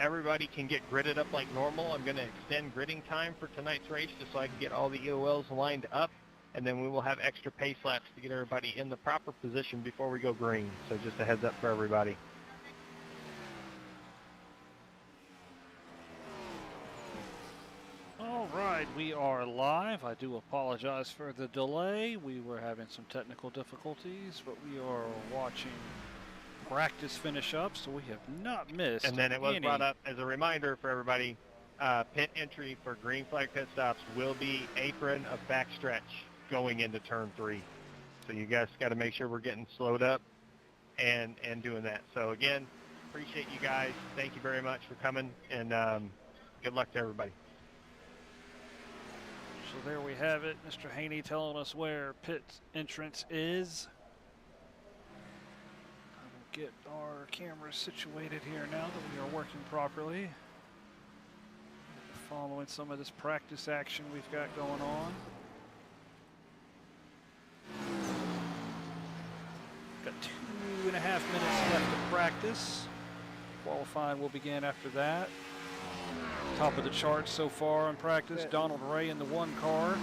everybody can get gridded up like normal, I'm going to extend gridding time for tonight's race just so I can get all the EOLs lined up, and then we will have extra pace laps to get everybody in the proper position before we go green. So just a heads up for everybody. All right, we are live. I do apologize for the delay. We were having some technical difficulties, but we are watching practice finish up, so we have not missed. And then it was brought up as a reminder for everybody, pit entry for green flag pit stops will be apron of backstretch going into turn 3. So you guys got to make sure we're getting slowed up and doing that. So again, appreciate you guys. Thank you very much for coming, and good luck to everybody. So there we have it. Mr. Haney telling us where pit entrance is. I will get our cameras situated here now that we are working properly. Following some of this practice action we've got going on. Got 2.5 minutes left of practice. Qualifying will begin after that. Top of the charts so far in practice. Donald Ray in the 1 car.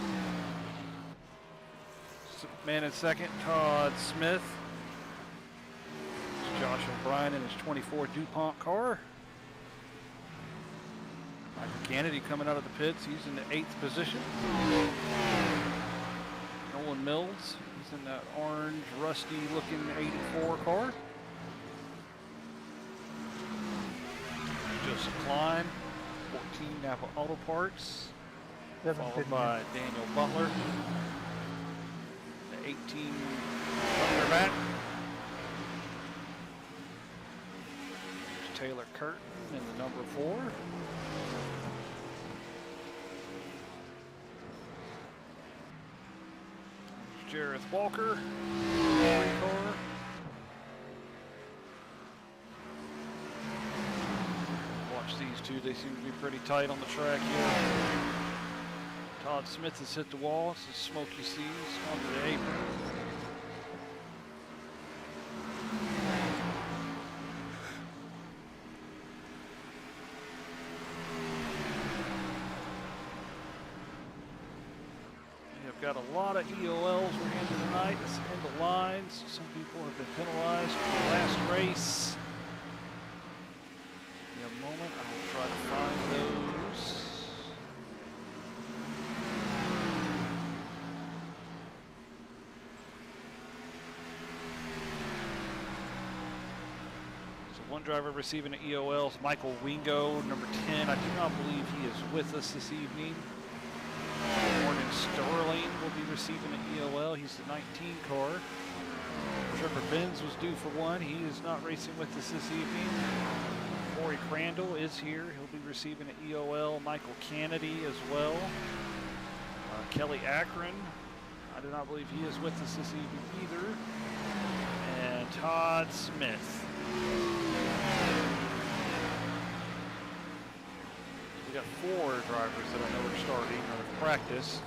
Man in second, Todd Smith. Josh O'Brien in his 24 DuPont car. Michael Kennedy coming out of the pits. He's in the 8th position. Nolan Mills, he's in that orange, rusty looking 84 car. Joseph Klein, 14 Napa Auto Parts, followed by Daniel Butler, the 18 Thunderback. There's Taylor Curtin in the number 4. There's Jareth Walker, 3 car. These two, they seem to be pretty tight on the track here. Todd Smith has hit the wall. This is Smokey Seas onto the apron. We have got a lot of EOLs we're handling tonight. This end of lines. Some people have been penalized for the last race. Moment, I will try to find those. So one driver receiving an EOL is Michael Wingo, number 10. I do not believe he is with us this evening. Morgan Sterling will be receiving an EOL. He's the 19 car. Trevor Benz was due for one. He is not racing with us this evening. Corey Crandall is here. He'll be receiving an EOL. Michael Kennedy as well. Kelly Akron. I do not believe he is with us this evening either. And Todd Smith. We got 4 drivers that I know are starting or practice.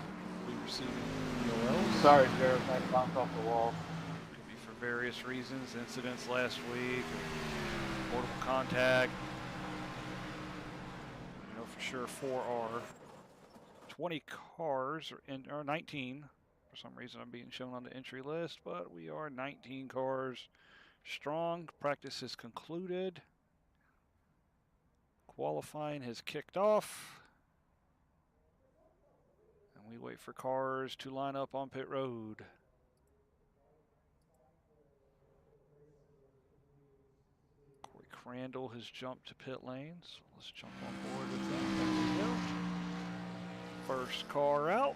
We'll be receiving EOLs. Sorry, Jared. I bounced off the wall. Could be for various reasons. Incidents last week. Portable contact. I know for sure 4 are. 20 cars, or 19. For some reason I'm being shown on the entry list, but we are 19 cars strong. Practice is concluded. Qualifying has kicked off. And we wait for cars to line up on pit road. Crandall has jumped to pit lane, so let's jump on board with them. There we go. First car out.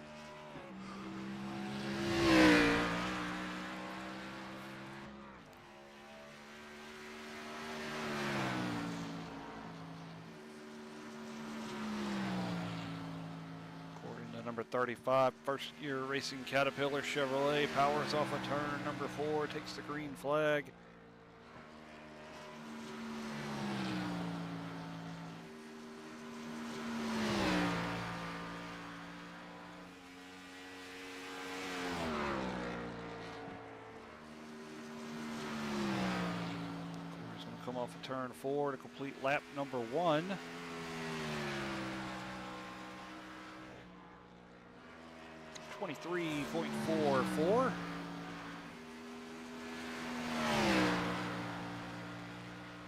According to number 35, first year racing Caterpillar Chevrolet, powers off a turn. Number 4 takes the green flag. come off of turn 4 to complete lap number 1. .44.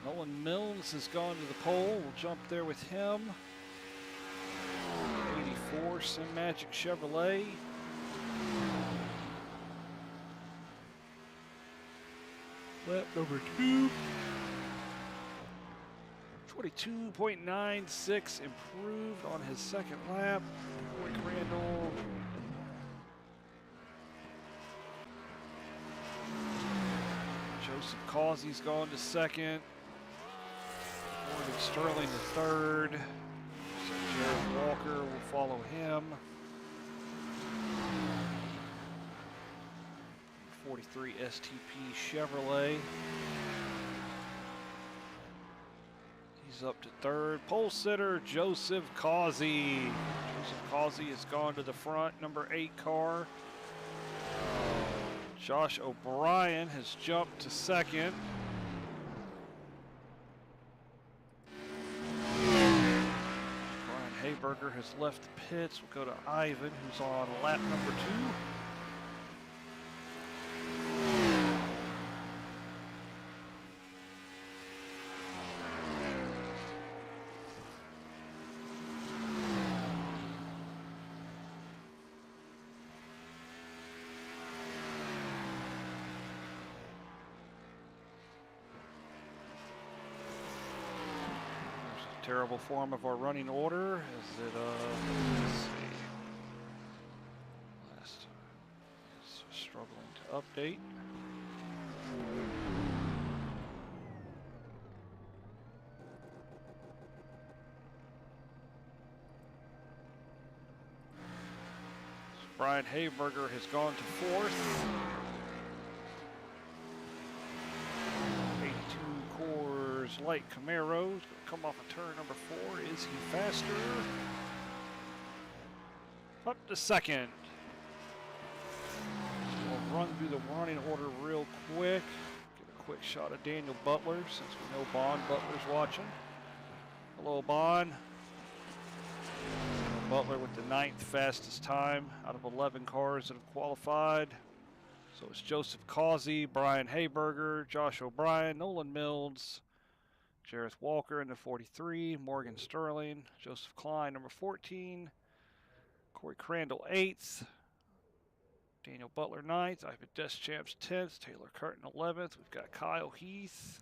Nolan Mills has gone to the pole. We'll jump there with him. 84 Sim Magic Chevrolet. Lap number 2. 22.96 improved on his second lap. Corey Crandall. Joseph Causey's gone to second. Morgan Sterling to third. Jared Walker will follow him. 43 STP Chevrolet. He's up to third. Pole sitter Joseph Causey. Joseph Causey has gone to the front, number 8 car. Josh O'Brien has jumped to second. Brian Hayberger has left the pits. We'll go to Ivan, who's on lap number 2. Terrible form of our running order. Is it, let's see. Last it's struggling to update. So Brian Hayberger has gone to 4th. 82 Coors Light Camaros. Come off of turn number 4. Is he faster? Up to second. We'll run through the running order real quick. Get a quick shot of Daniel Butler since we know Bond Butler's watching. Hello, Bond. Butler with the 9th fastest time out of 11 cars that have qualified. So it's Joseph Causey, Brian Hayberger, Josh O'Brien, Nolan Mills, Jareth Walker in the 43, Morgan Sterling, Joseph Klein, number 14, Corey Crandall, 8th, Daniel Butler, 9th, Ivan Deschamps, 10th, Taylor Curtin, 11th. We've got Kyle Heath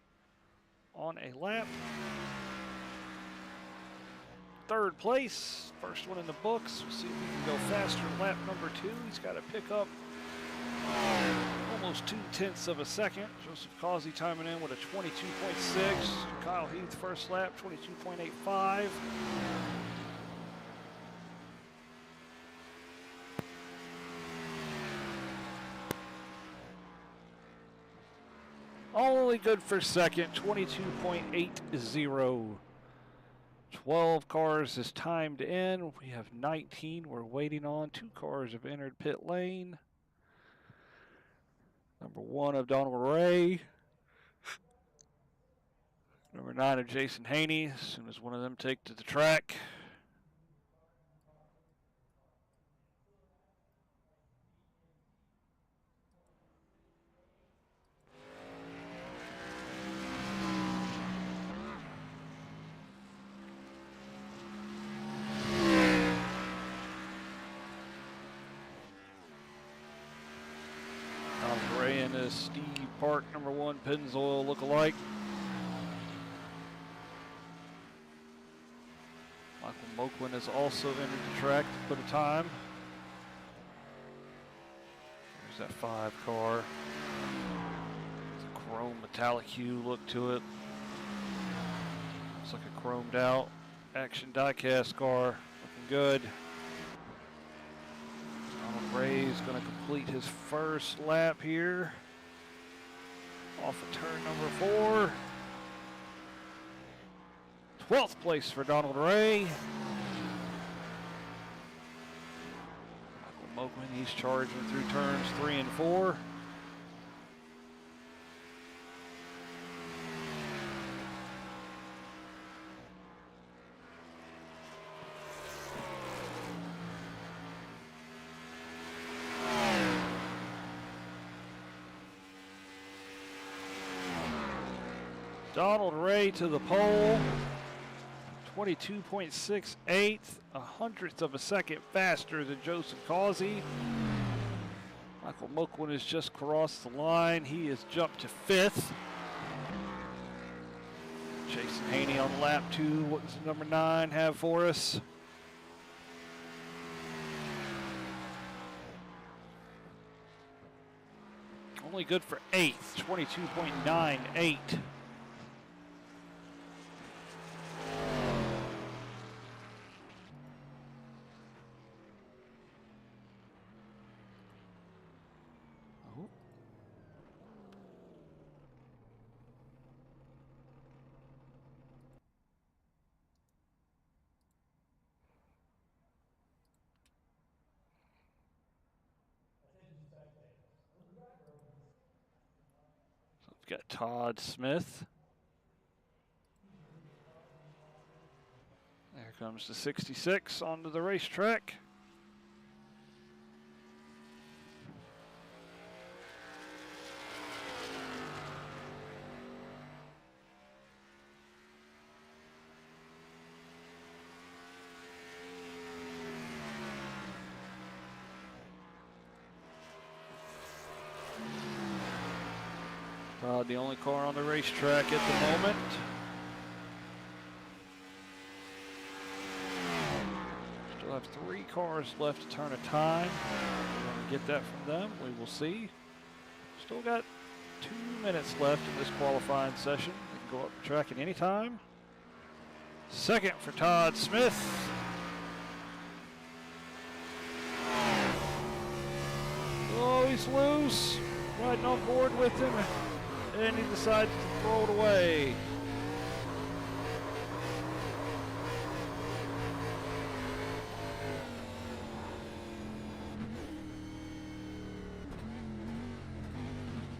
on a lap. 3rd place, first one in the books. We'll see if we can go faster. Lap number 2, he's got to pick up almost 0.2 of a second. Joseph Causey timing in with a 22.6. Kyle Heath first lap, 22.85. Only good for second, 22.80. 12 cars is timed in. We have 19 we're waiting on. 2 cars have entered pit lane. Number 1 of Donald Ray. Number 9 of Jason Haney. As soon as one of them take to the track. Steve Park, number 1 Pennzoil look-alike. Michael Moquin has also entered the track to put a time. There's that 5 car. It's a chrome metallic hue look to it. Looks like a chromed out action diecast car. Looking good. Donald Ray's going to complete his first lap here. Off of turn number 4. 12th place for Donald Ray. Michael Moquin, he's charging through turns 3 and 4. Donald Ray to the pole. 22.68, a hundredth of a second faster than Joseph Causey. Michael Moquin has just crossed the line. He has jumped to 5th. Jason Haney on lap 2. What does number 9 have for us? Only good for 8th, 22.98. We've got Todd Smith. There comes the 66 onto the racetrack. The only car on the racetrack at the moment. Still have 3 cars left to turn a time. We're going to get that from them. We will see. Still got 2 minutes left in this qualifying session. They can go up the track at any time. Second for Todd Smith. Oh, he's loose. Riding on board with him. And he decides to throw it away.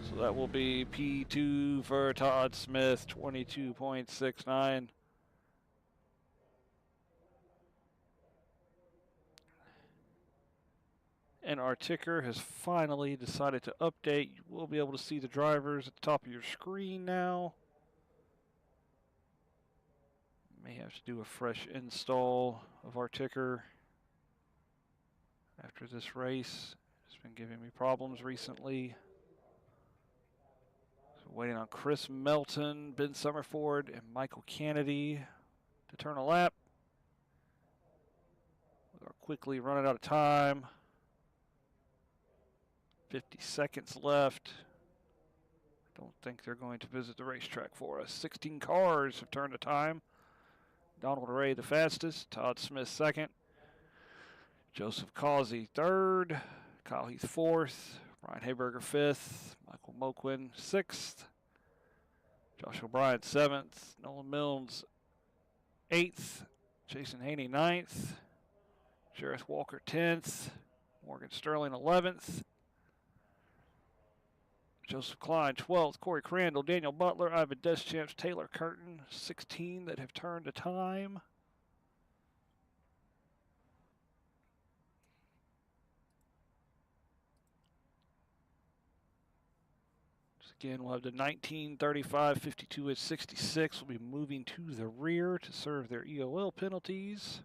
So that will be P2 for Todd Smith, 22.69. And our ticker has finally decided to update. You will be able to see the drivers at the top of your screen now. May have to do a fresh install of our ticker after this race. It's been giving me problems recently. So waiting on Chris Melton, Ben Summerford, and Michael Kennedy to turn a lap. We're quickly running out of time. 50 seconds left. I don't think they're going to visit the racetrack for us. 16 cars have turned a time. Donald Ray the fastest, Todd Smith second, Joseph Causey third, Kyle Heath fourth, Ryan Hayberger fifth, Michael Moquin sixth, Josh O'Brien seventh, Nolan Milnes eighth, Jason Haney ninth, Jareth Walker 10th, Morgan Sterling 11th, Joseph Klein 12th, Corey Crandall, Daniel Butler, Ivan Deschamps, Taylor Curtin, 16 that have turned a time. So again, we'll have the 19, 35, 52, and 66 will be moving to the rear to serve their EOL penalties.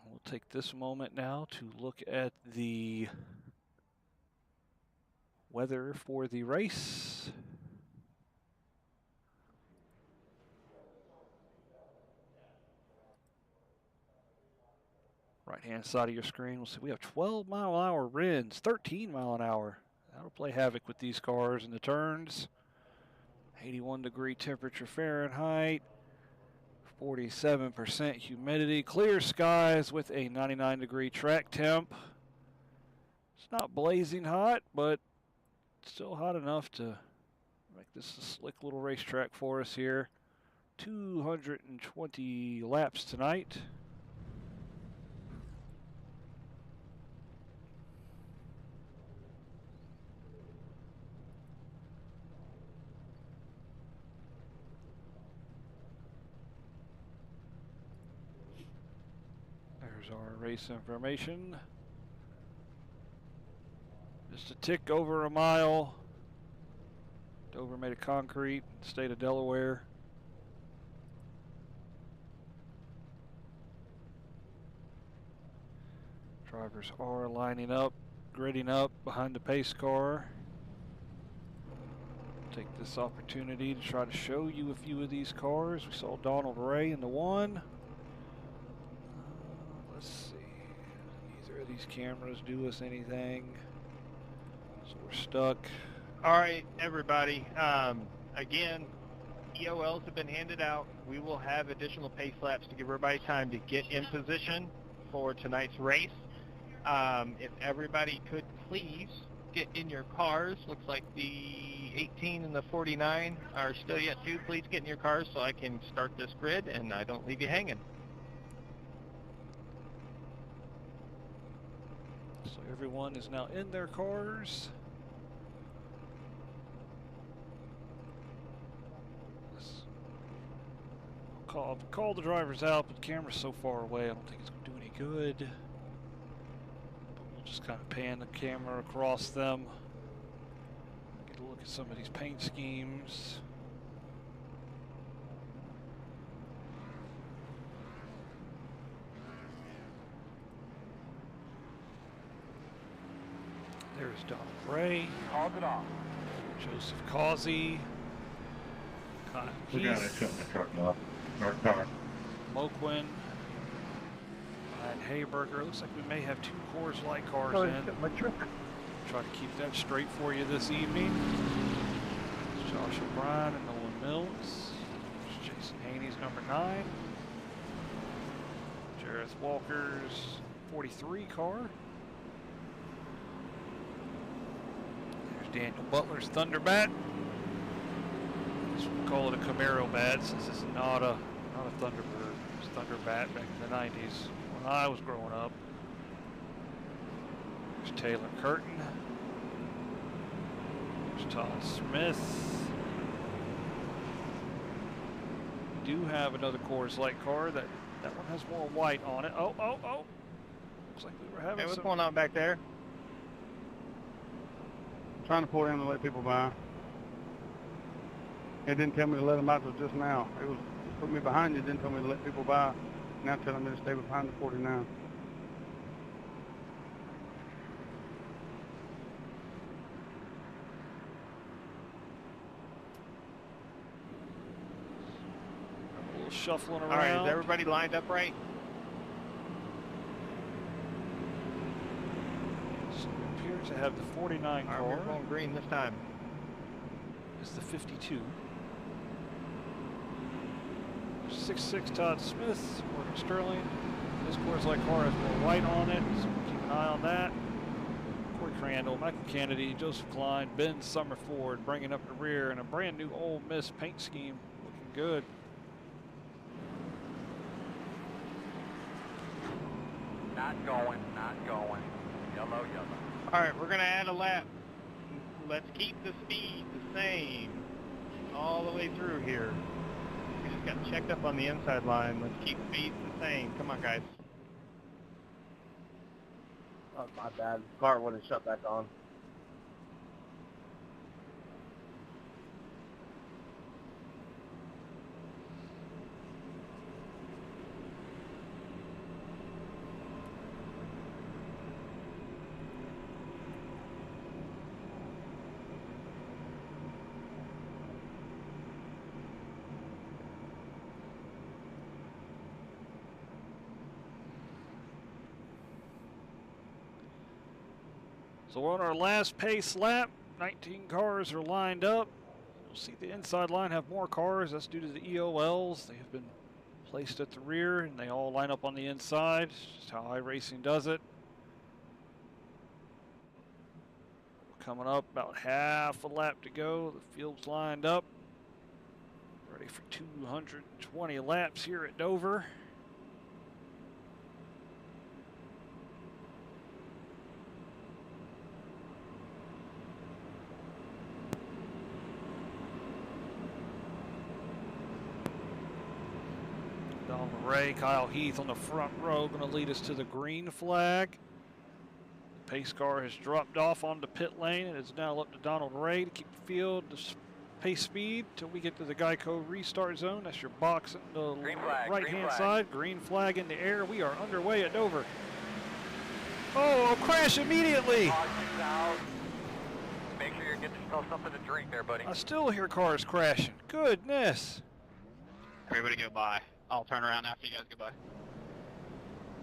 We'll take this moment now to look at the weather for the race. Right hand side of your screen, we'll see we have 12-mile-an-hour winds, 13-mile-an-hour. That'll play havoc with these cars in the turns. 81-degree temperature Fahrenheit, 47% humidity, clear skies with a 99-degree track temp. It's not blazing hot, but still hot enough to make this a slick little racetrack for us here. 220 laps tonight. There's our race information. Just a tick over a mile. Dover made of concrete, state of Delaware. Drivers are lining up, gridding up behind the pace car. Take this opportunity to try to show you a few of these cars. We saw Donald Ray in the one. Let's see. Neither of these cameras do us anything. So we're stuck. All right, everybody. Again, EOLs have been handed out. We will have additional pace laps to give everybody time to get in position for tonight's race. If everybody could please get in your cars. Looks like the 18 and the 49 are still yet to. Please get in your cars so I can start this grid and I don't leave you hanging. So everyone is now in their cars. I've called the drivers out, but the camera's so far away, I don't think it's going to do any good. But we'll just kind of pan the camera across them. Get a look at some of these paint schemes. There's Donald Ray. Called it off. Joseph Causey. Kyle We got to shut the truck off. Our car. Moquin. And Hayberger. Looks like we may have two Coors Light cars in. My truck. Try to keep that straight for you this evening. There's Josh O'Brien and Nolan Mills. There's Jason Haney's number 9. Jareth Walker's 43 car. There's Daniel Butler's Thunderbat. We'll call it a Camaro bat since it's not a Thunderbird. It's Thunderbat back in the 90s when I was growing up. There's Taylor Curtin. There's Todd Smith. We do have another Coors Light car. That one has more white on it. Oh. Looks like we were having Hey, what's some... going on back there? Trying to pull in to let people by. It didn't tell me to let them out till just now. It was put me behind you, didn't tell me to let people by. Now telling me to stay behind the 49. A little shuffling around. All right, is everybody lined up right? So we appear to have the 49 All right, car. we're going green this time. It's the 52. 6'6" Todd Smith, Morgan Sterling. This Coors Light car has more white on it, so we'll keep an eye on that. Corey Crandall, Michael Kennedy, Joseph Klein, Ben Summerford bringing up the rear, and a brand new Ole Miss paint scheme looking good. Not going. Yellow. All right, we're going to add a lap. Let's keep the speed the same all the way through here. We just got checked up on the inside line. Let's keep speed the same. Come on, guys. Oh, my bad. The car wouldn't shut back on. So we're on our last pace lap. 19 cars are lined up. You'll see the inside line have more cars. That's due to the EOLs. They have been placed at the rear and they all line up on the inside. It's just how iRacing does it. Coming up, about half a lap to go. The field's lined up. Ready for 220 laps here at Dover. Donald Ray, Kyle Heath on the front row, going to lead us to the green flag. The pace car has dropped off onto pit lane, and it's now up to Donald Ray to keep the field pace speed till we get to the Geico restart zone. That's your box on the Green flag, right-hand green flag. side. Green flag in the air. We are underway at Dover. Oh, a crash immediately. Caution's out. Make sure you're getting yourself something to drink there, buddy. I still hear cars crashing. Goodness. Everybody go by. I'll turn around after you guys go by.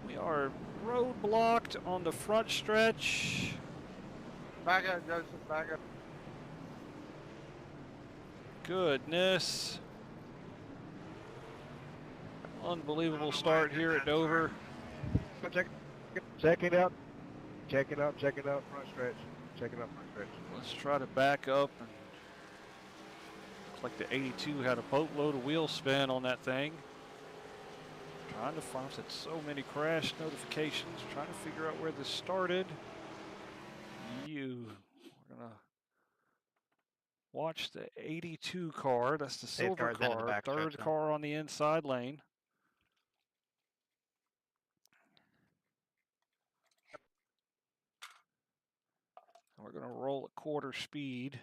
We are roadblocked on the front stretch. Back up, Joseph, back up. Goodness. Unbelievable start here at Dover. Go check it out. Check it out, front stretch. Check it out, front stretch. Let's try to back up. And looks like the 82 had a boatload of wheel spin on that thing. Trying to find, I've had so many crash notifications. Trying to figure out where this started. We're gonna watch the 82 car. That's the silver Safeguards into the car. back Third stretch now. car on the inside lane. And we're gonna roll at quarter speed.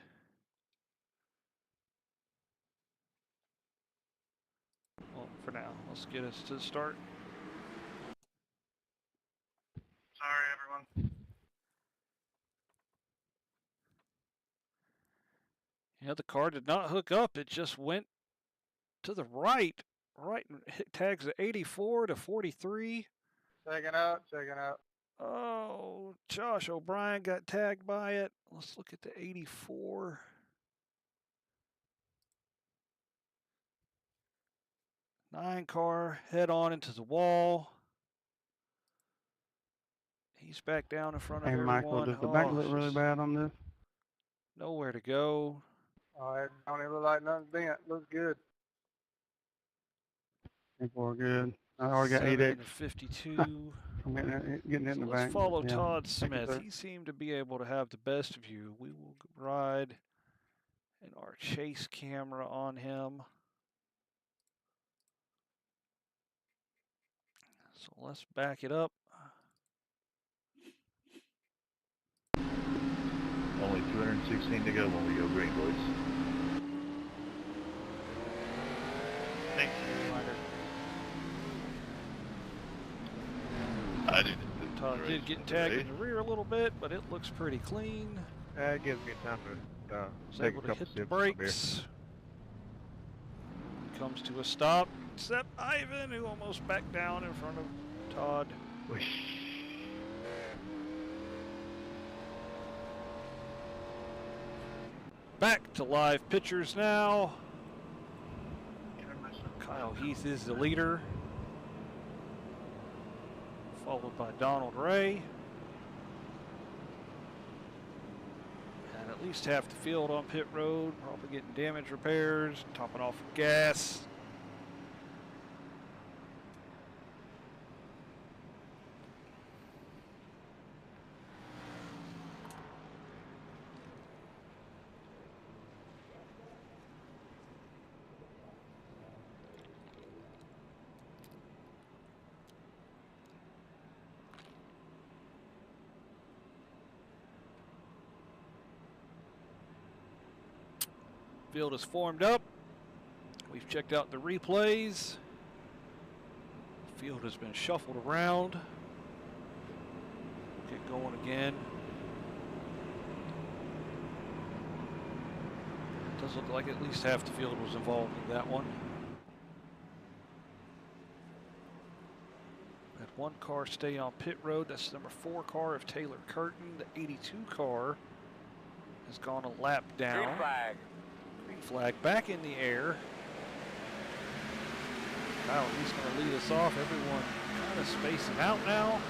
Well, for now, let's get us to the start. Sorry, everyone. Yeah, the car did not hook up. It just went to the right. Right, and hit tags the 84 to 43. Checking out, checking out. Oh, Josh O'Brien got tagged by it. Let's look at the 84. Nine car head on into the wall. He's back down in front of Hey, everyone. Michael, does the back Oh, look it's really just bad on this? nowhere to go. Oh, it don't even look like nothing's bent. Looks good. I think we're good. I already got 7 8X. to 52. I'm getting it in So the let's back. follow Yeah. Todd Thank you, Smith. sir. He seemed to be able to have the best view. We will ride in our chase camera on him. So let's back it up. Only 216 to go when we go green, boys. Thanks for the reminder. I did. Todd did get tagged in the rear a little bit, but it looks pretty clean. It gives me time to Was take a able to couple hit the sips of beer. brakes. Comes to a stop, except Ivan, who almost backed down in front of Todd. Back to live pictures now. Kyle Heath is the leader, followed by Donald Ray. And at least half the field on pit road, probably getting damage repairs, topping off with gas. Field is formed up. We've checked out the replays. Field has been shuffled around. Get going again. It does look like at least half the field was involved in that one. Had one car stay on pit road. That's number 4 car of Taylor Curtin. The 82 car has gone a lap down. Green flag. Green flag back in the air. Kyle, he's going to lead us off. Everyone kind of spacing out now.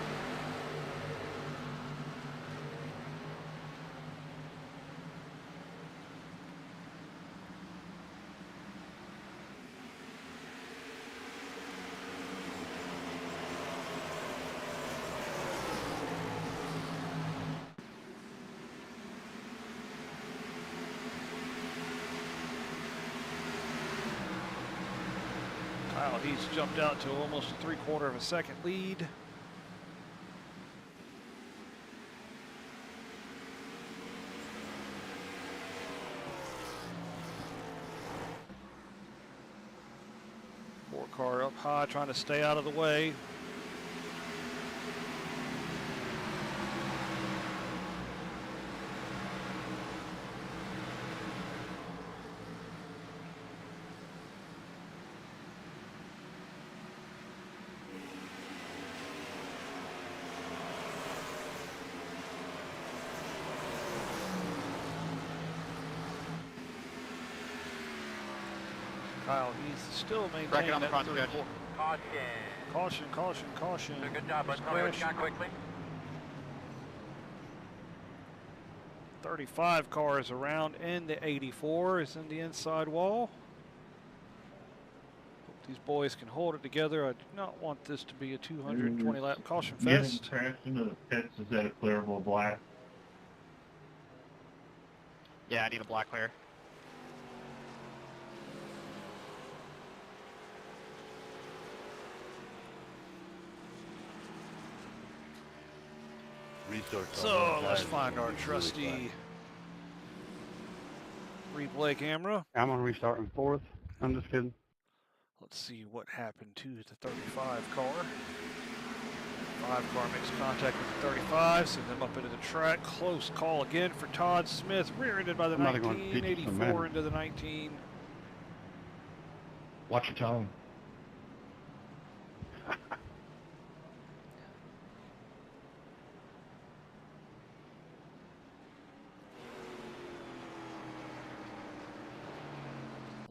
Kyle, he's jumped out to almost a 3/4 of a second lead. 84 car up high, trying to stay out of the way. Kyle Heath still Bracket maintaining on the that front 34. stretch. Caution. Caution. So good job, bud. There's Tell me what you crash. got quickly. 35 cars around, and the 84 is in the inside wall. Hope these boys can hold it together. I do not want this to be a 220 lap caution Getting fest. crashed into the pits is at a clearable black. Yeah, I need a black clear. Resource on So one let's side find is our really trusty replay camera. I'm gonna restart in fourth. I'm just kidding. Let's see what happened to the 35 car. 5 car makes contact with the 35, send them up into the track. Close call again for Todd Smith, rear-ended by the I'm not going to 19, teach you some 84 manners. into the 19. Watch your tongue.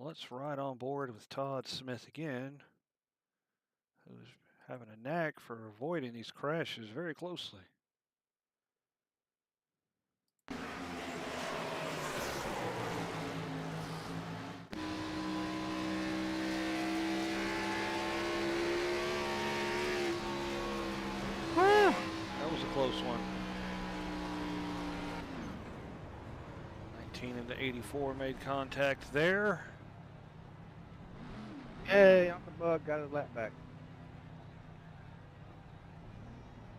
Let's ride on board with Todd Smith again, who's having a knack for avoiding these crashes very closely. That was a close one. 19 into 84 made contact there. Yay, on the bug, got his lap back.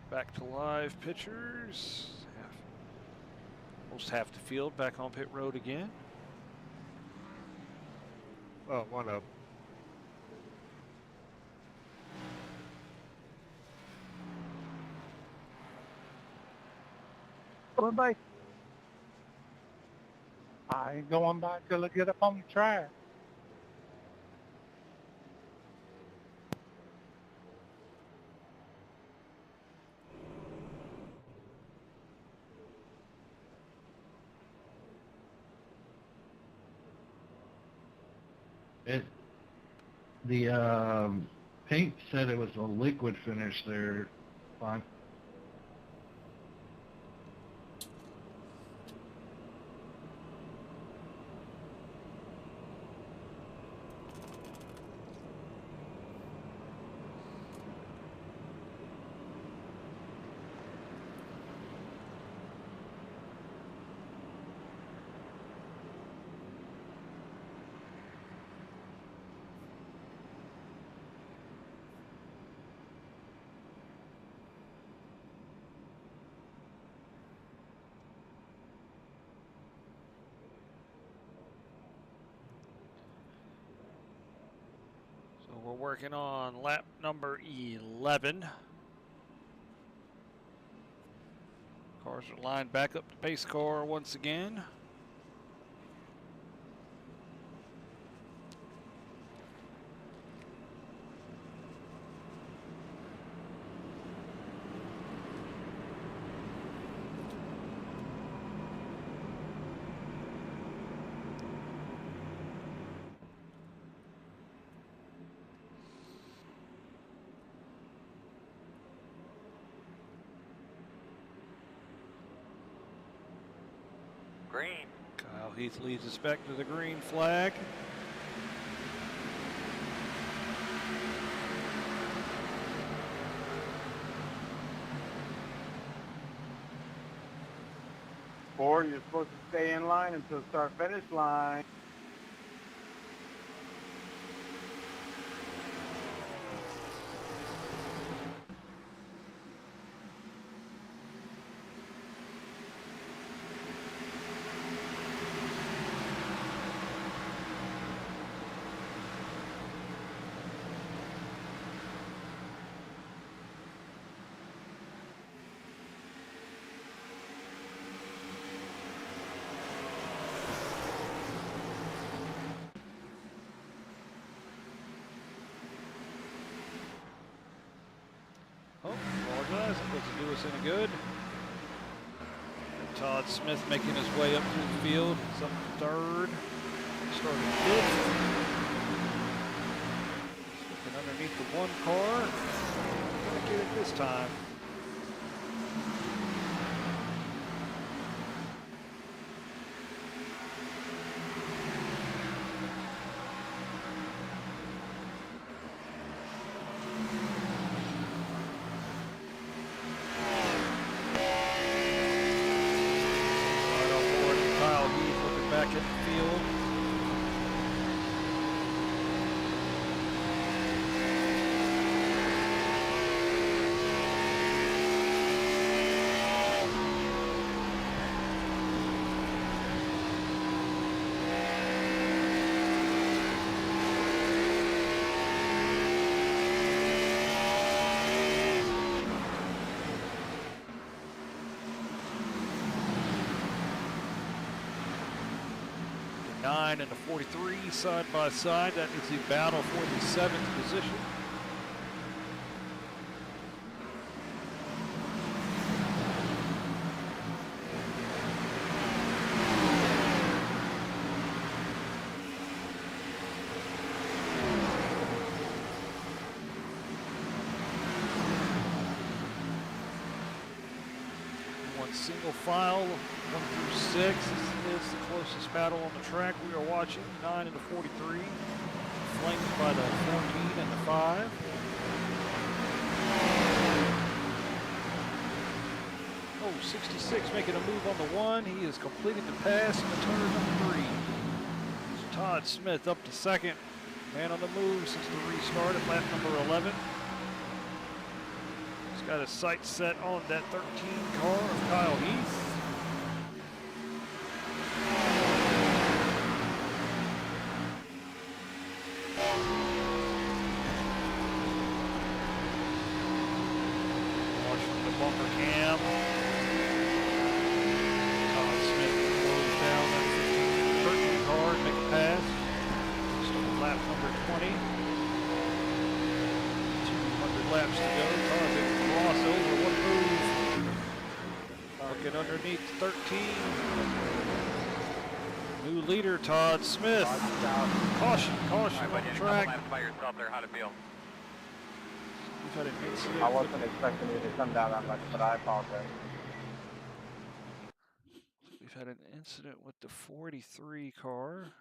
Back to live pictures. Almost half the field back on pit road again. Well, one of them. Going by. I ain't going back till I get up on the track. The paint said it was a liquid finish there, fine. So we're working on lap number 11. Cars are lined back up to pace car once again. Green. Kyle Heath leads us back to the green flag. Or you're supposed to stay in line until start finish line. Supposed to do us any good. And Todd Smith making his way up through the field. He's up third. Starting fifth. Looking underneath the one car. Gonna get it this time. And the 43 side by side. That is the battle for the 7th position. One single file, 1 through 6. This is the closest battle on the track we are watching. 9 and the 43, flanked by the 14 and the 5. Oh, 66 making a move on the 1. He has completed the pass in the turn number 3. So Todd Smith up to second. Man on the move since the restart at lap number 11. He's got his sights set on that 13 car of Kyle Heath. Underneath 13. New leader, Todd Smith. Caution, caution on the track. By yourself there, how'd it feel? We've had an incident. I wasn't expecting you to come down that much, but I apologize. We've had an incident with the 43 car.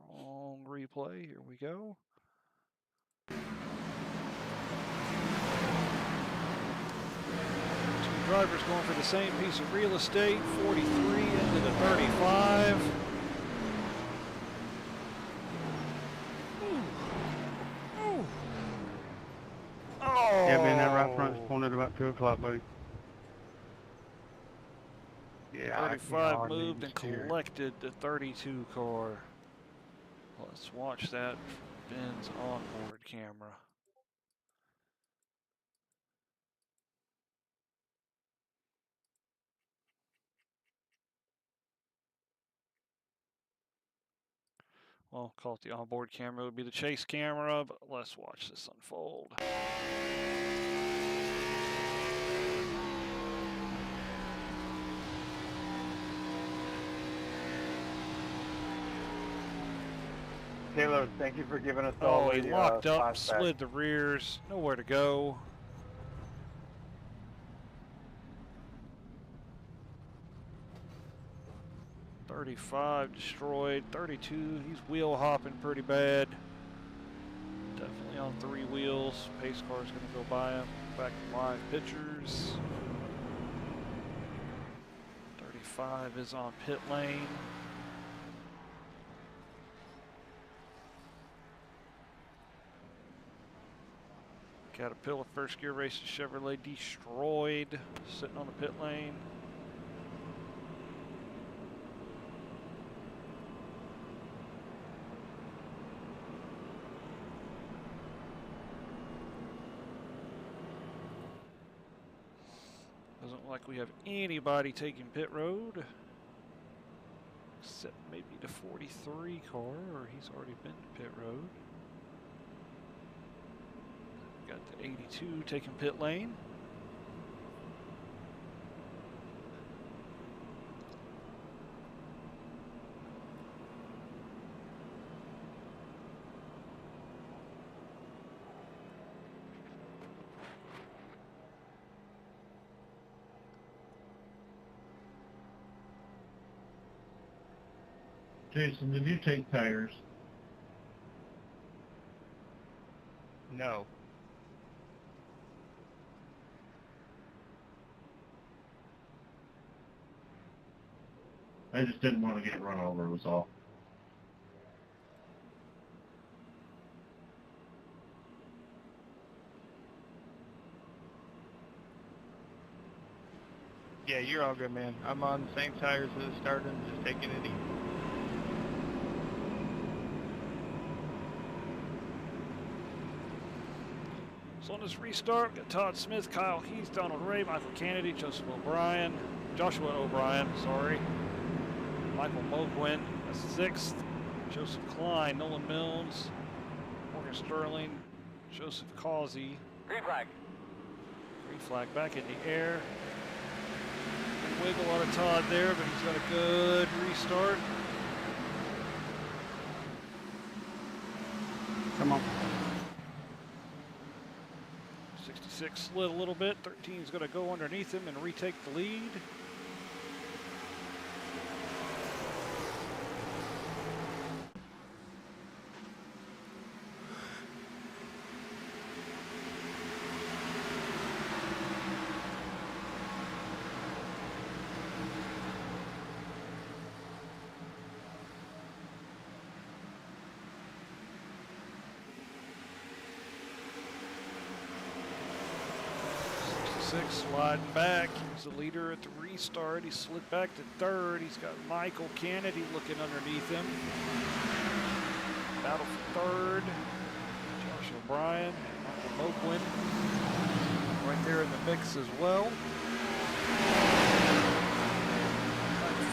Wrong replay. Here we go. Drivers going for the same piece of real estate. 43 into the 35. Oh! Yeah, being that right front's pulling at about 2 o'clock, buddy. Yeah, 35 moved and collected the 32 car. Let's watch that Ben's onboard camera. Well, call it the onboard camera. It would be the chase camera, but let's watch this unfold. Taylor, thank you for giving us Oh, all he the locked up, flashbacks. slid the rears, nowhere to go. .35 destroyed. 32, he's wheel hopping pretty bad. Definitely on 3 wheels. Pace car's gonna go by him. Back to live pictures. 35 is on pit lane. Caterpillar first gear racing Chevrolet destroyed, sitting on the pit lane. Doesn't look like we have anybody taking pit road, except maybe the 43 car, or he's already been to pit road. Got the 82 taking pit lane. Jason, did you take tires? No. I just didn't want to get run over, was all. Yeah, you're all good, man. I'm on the same tires as the starter and just taking it easy. So on this restart, got Todd Smith, Kyle Heath, Donald Ray, Michael Kennedy, Joshua O'Brien, sorry. Michael Moquin, that's 6th. Joseph Klein, Nolan Mills, Morgan Sterling, Joseph Causey. Green flag. Green flag back in the air. Good wiggle out of Todd there, but he's got a good restart. Come on. 66 slid a little bit. 13 is going to go underneath him and retake the lead. Sliding back. He's the leader at the restart. He slid back to 3rd. He's got Michael Kennedy looking underneath him. Battle for 3rd. Josh O'Brien, Michael Moquin right there in the mix as well.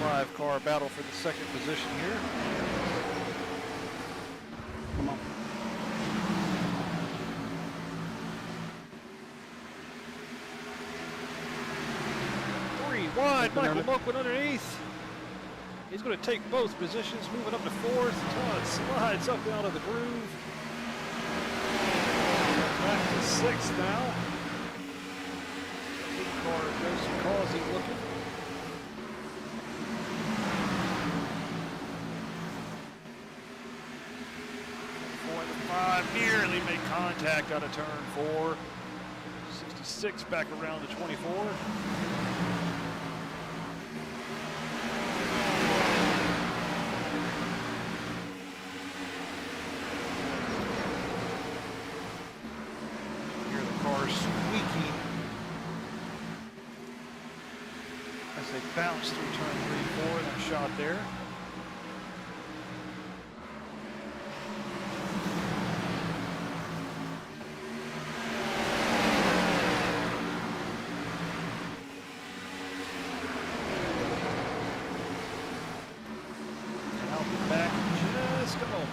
5-car battle for the 2nd position here. Come on. Wide, Michael Moquin underneath. He's going to take both positions, moving up to 4th. Todd slides up out of the groove. Back to 6th now. Lead car Joseph Causey looking. Four and 5 nearly made contact out of turn 4. 66 back around to 24. Squeaky as they bounce through turn 3, 4, and that shot there. And I'll be back in just a moment.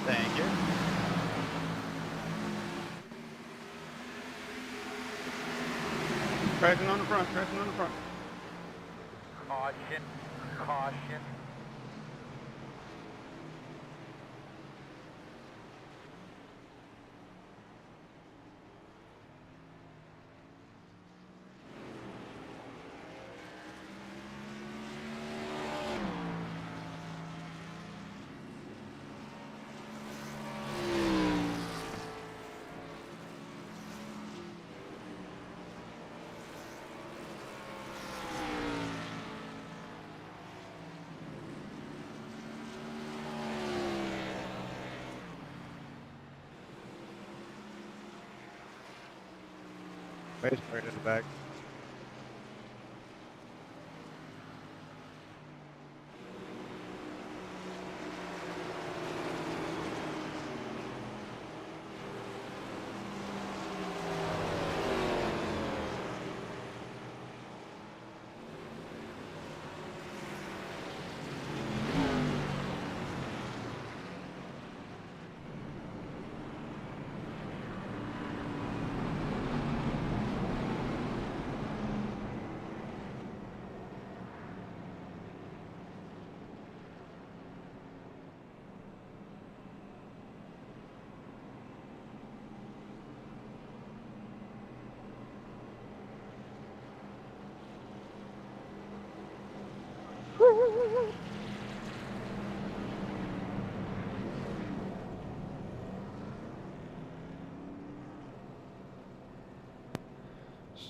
Thank you. Crashing on the front, crashing on the front. Caution. Caution. Base right in the back.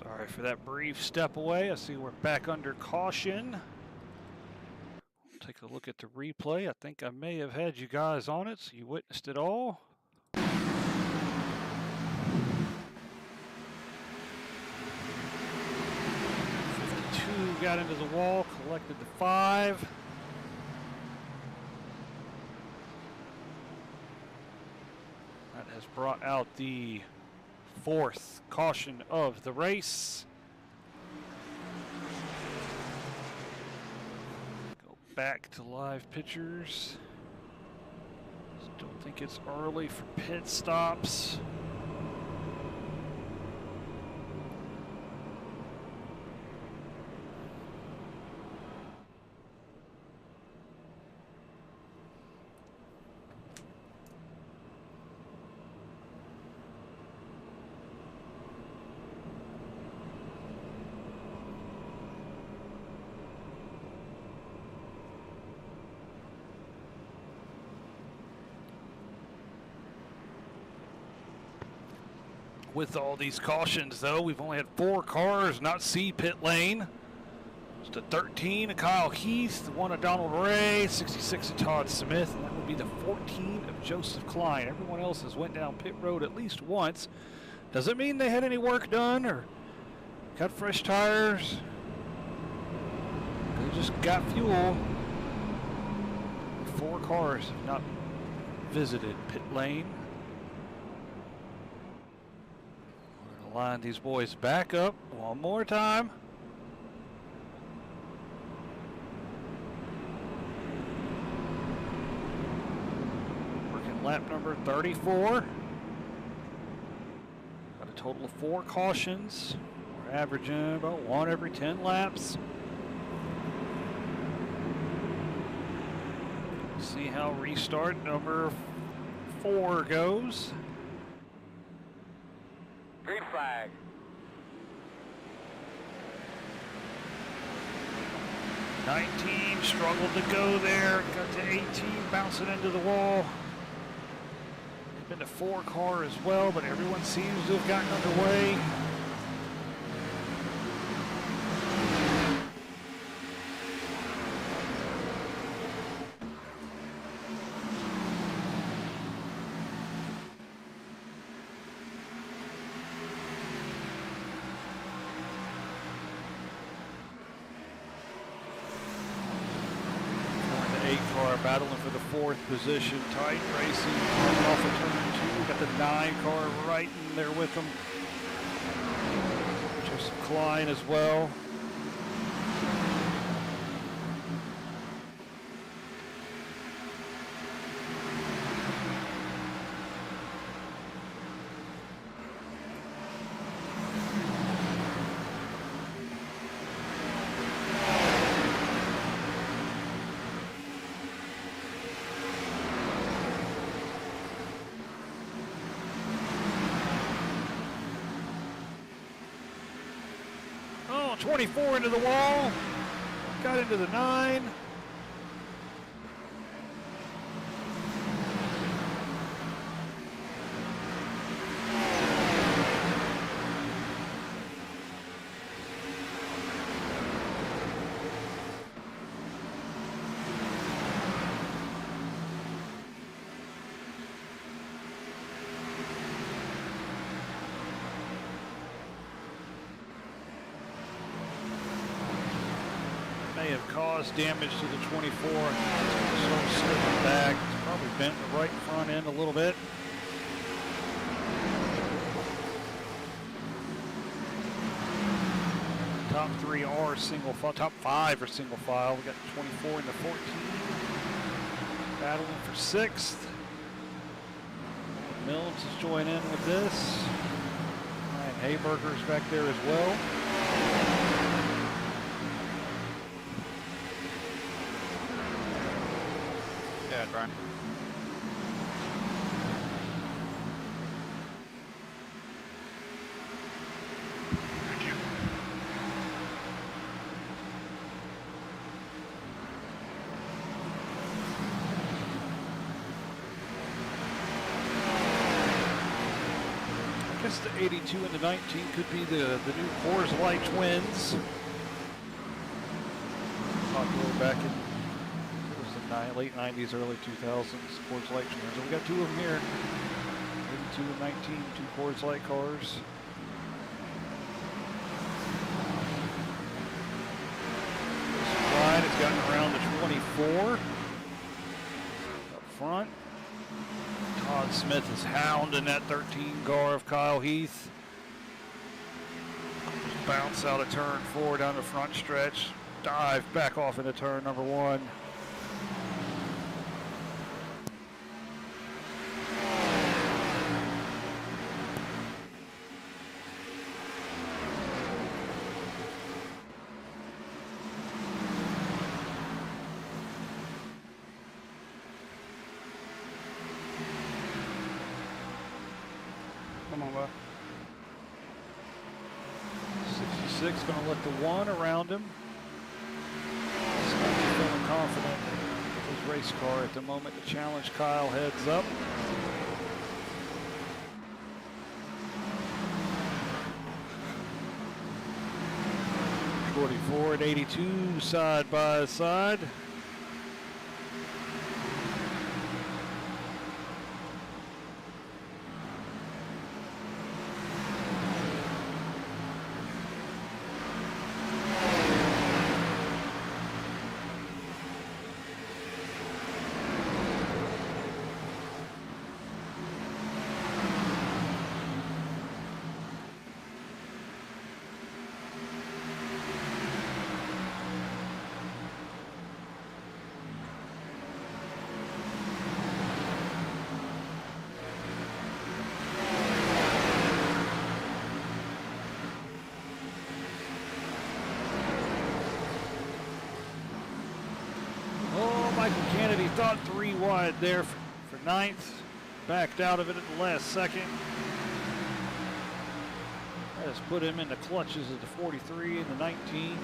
Sorry for that brief step away. I see we're back under caution. Take a look at the replay. I think I may have had you guys on it, so you witnessed it all. 52 got into the wall, collected the 5. That has brought out the 4th caution of the race. Go back to live pictures. Still think it's early for pit stops. With all these cautions, though, we've only had 4 cars not see pit lane. Just a 13 of Kyle Heath, the 1 of Donald Ray, 66 of Todd Smith, and that would be the 14 of Joseph Klein. Everyone else has went down pit road at least once. Doesn't mean they had any work done or got fresh tires. They just got fuel. 4 cars have not visited pit lane. Line these boys back up one more time. Working lap number 34. Got a total of 4 cautions. We're averaging about 1 every 10 laps. See how restart number 4 goes. Green flag. 19 struggled to go there, got to 18, bouncing into the wall. They've been to 4 car as well, but everyone seems to have gotten underway. Battling for the 4th position, tight racing, coming off of turn 2. Got the 9 car right in there with them. Joseph Klein as well. Oh, 24 into the wall, got into the 9. May have caused damage to the 24. It's slipping back. It's probably bent the right front end a little bit. Top 3 are single file. Top 5 are single file. We got the 24 and the 14. Battling for 6th. Mills is joining in with this. Ryan Hayberger's back there as well. Yeah, Brian. Thank you. I This is the 82 and the 19. Could be the new Coors Light twins. Popular back in the late 90s, early 2000s. Coors Light twins. And we got two of them here. 82 and 19, two Coors Light cars. It's gotten around the 24 up front. Todd Smith is hounding that 13 car of Kyle Heath. Bounce out of turn 4 down the front stretch. Dive back off into turn number 1. Come on, bud. 66 going to let the 1 around him. He's feeling confident with his race car at the moment. The challenge Kyle heads up. '44 and 82 side by side. Kennedy thought 3 wide there for 9th. Backed out of it at the last second. That has put him in the clutches of the 43 and the 19.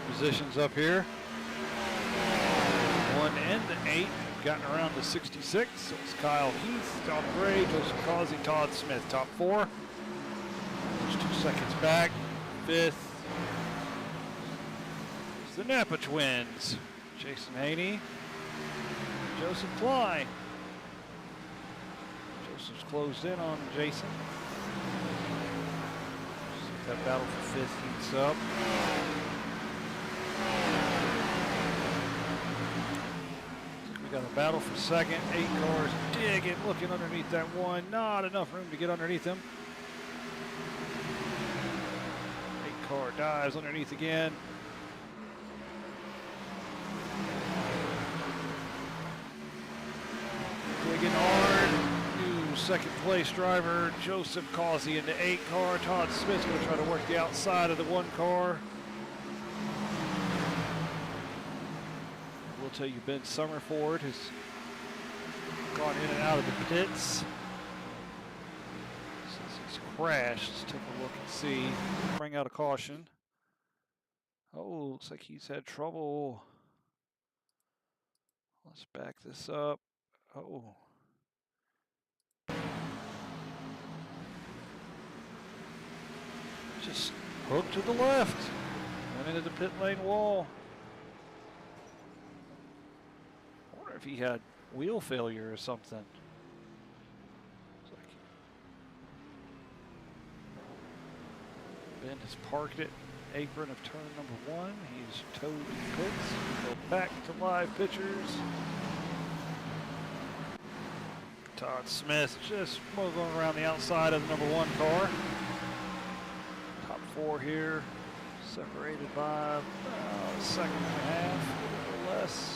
Positions up here. 1 and the 8 gotten around to 66. So it's Kyle Heath, Tom Gray, Joseph Causey, Todd Smith, top 4. Just 2 seconds back. 5th is the Napa twins. Jason Haney, Joseph Cly. Joseph's closed in on Jason. See that battle for 5th heats up. We got a battle for 2nd. 8 cars digging, looking underneath that 1. Not enough room to get underneath him. 8 car dives underneath again. Digging hard. New 2nd place driver Joseph Causey in the 8 car. Todd Smith's going to try to work the outside of the 1 car. I'll tell you, Ben Summerford has gone in and out of the pits since he's crashed. Let's take a look and see. Bring out a caution. Oh, looks like he's had trouble. Let's back this up. Oh. Just hooked to the left. Went into the pit lane wall. If he had wheel failure or something. Ben has parked it, apron of turn number 1. He's towed the pits. Go back to live pictures. Todd Smith just moving around the outside of the number 1 car. Top 4 here, separated by about a second and a half, a little less.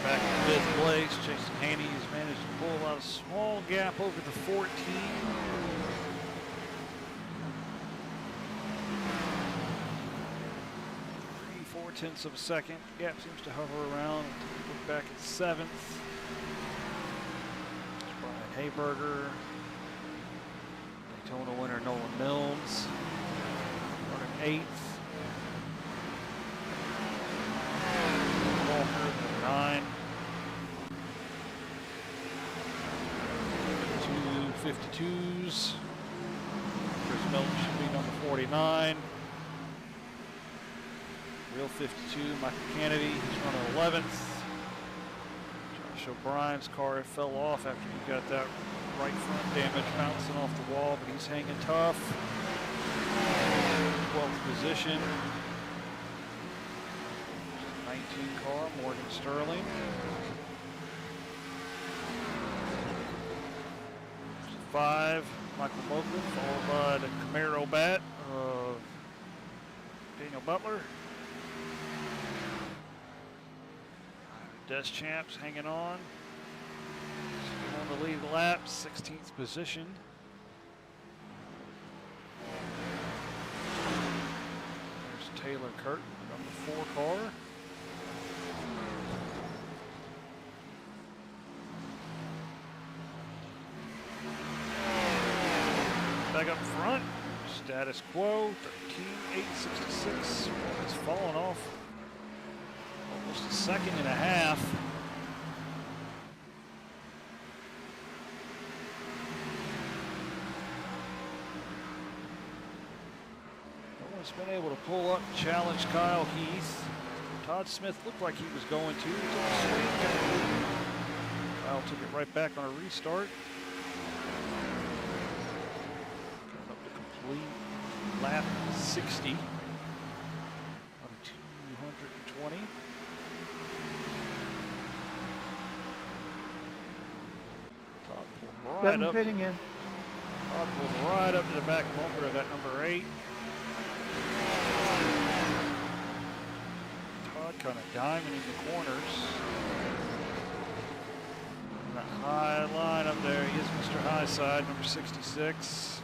back in 5th place. Jason Haney has managed to pull out a small gap over the 14. 3/4 of a second. Gap seems to hover around. Look back at 7th. Brian Hayberger. Daytona winner Nolan Mills. Running 8th. Walker, number 9. 2 52s. Chris Milton should be number 49. Real 52, Michael Kennedy, he's running 11th. Josh O'Brien's car fell off after he got that right front damage bouncing off the wall, but he's hanging tough. 12th position. 19 car, Morgan Sterling. 5, Michael Moakland, followed by the Camaro bat of Daniel Butler. Desk Champs hanging on. Still on the lead lap, 16th position. There's Taylor Curtin, number 4 car. Back up front, status quo, 13,866. It's fallen off almost a second and a half. No one's been able to pull up and challenge Kyle Heath. Todd Smith looked like he was going to. He took a swing. Kyle took it right back on a restart. Coming up to complete lap 60 on 220. Right up, fitting in. pulled right up to the back bumper of that number 8. Todd kind of diamond in the corners. On that high line up there, he is Mr. Highside, number 66.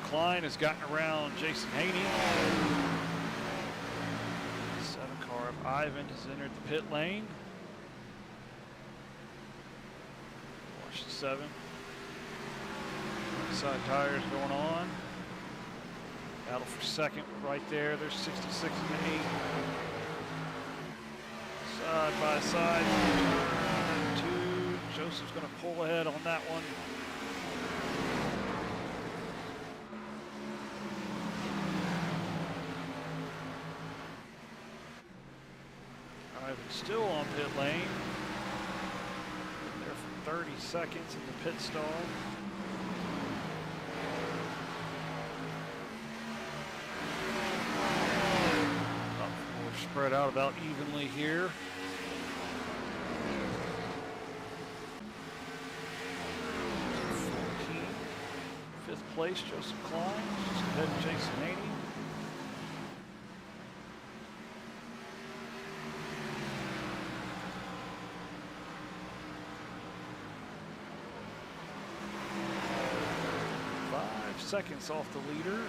Klein has gotten around Jason Haney. 7 car of Ivan has entered the pit lane. Watch the 7. Side tires going on. Battle for second right there. There's 66 and 8. Side by side. Turn 2. Joseph's going to pull ahead on that one. Still on pit lane. Been there for 30 seconds in the pit stall. We're spread out about evenly here. 14. 5th place, Joseph Klein. Just ahead of Jason Haney. Seconds off the leader.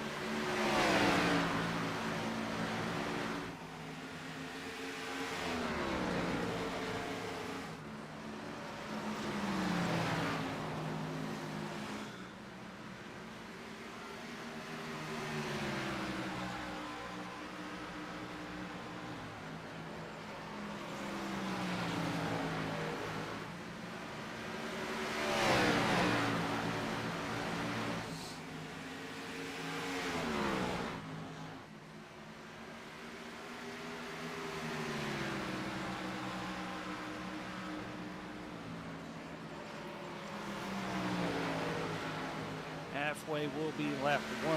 Halfway will be lap 110.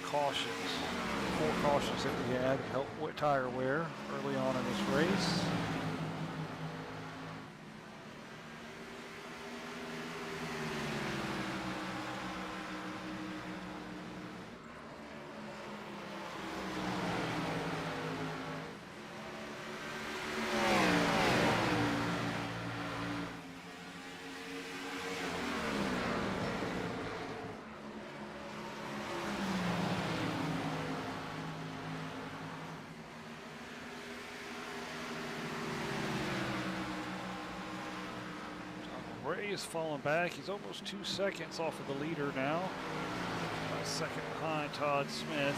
Cautions, 4 cautions that we had help with tire wear early on in this Ray is falling back. He's almost 2 seconds off of the leader now. A second behind Todd Smith.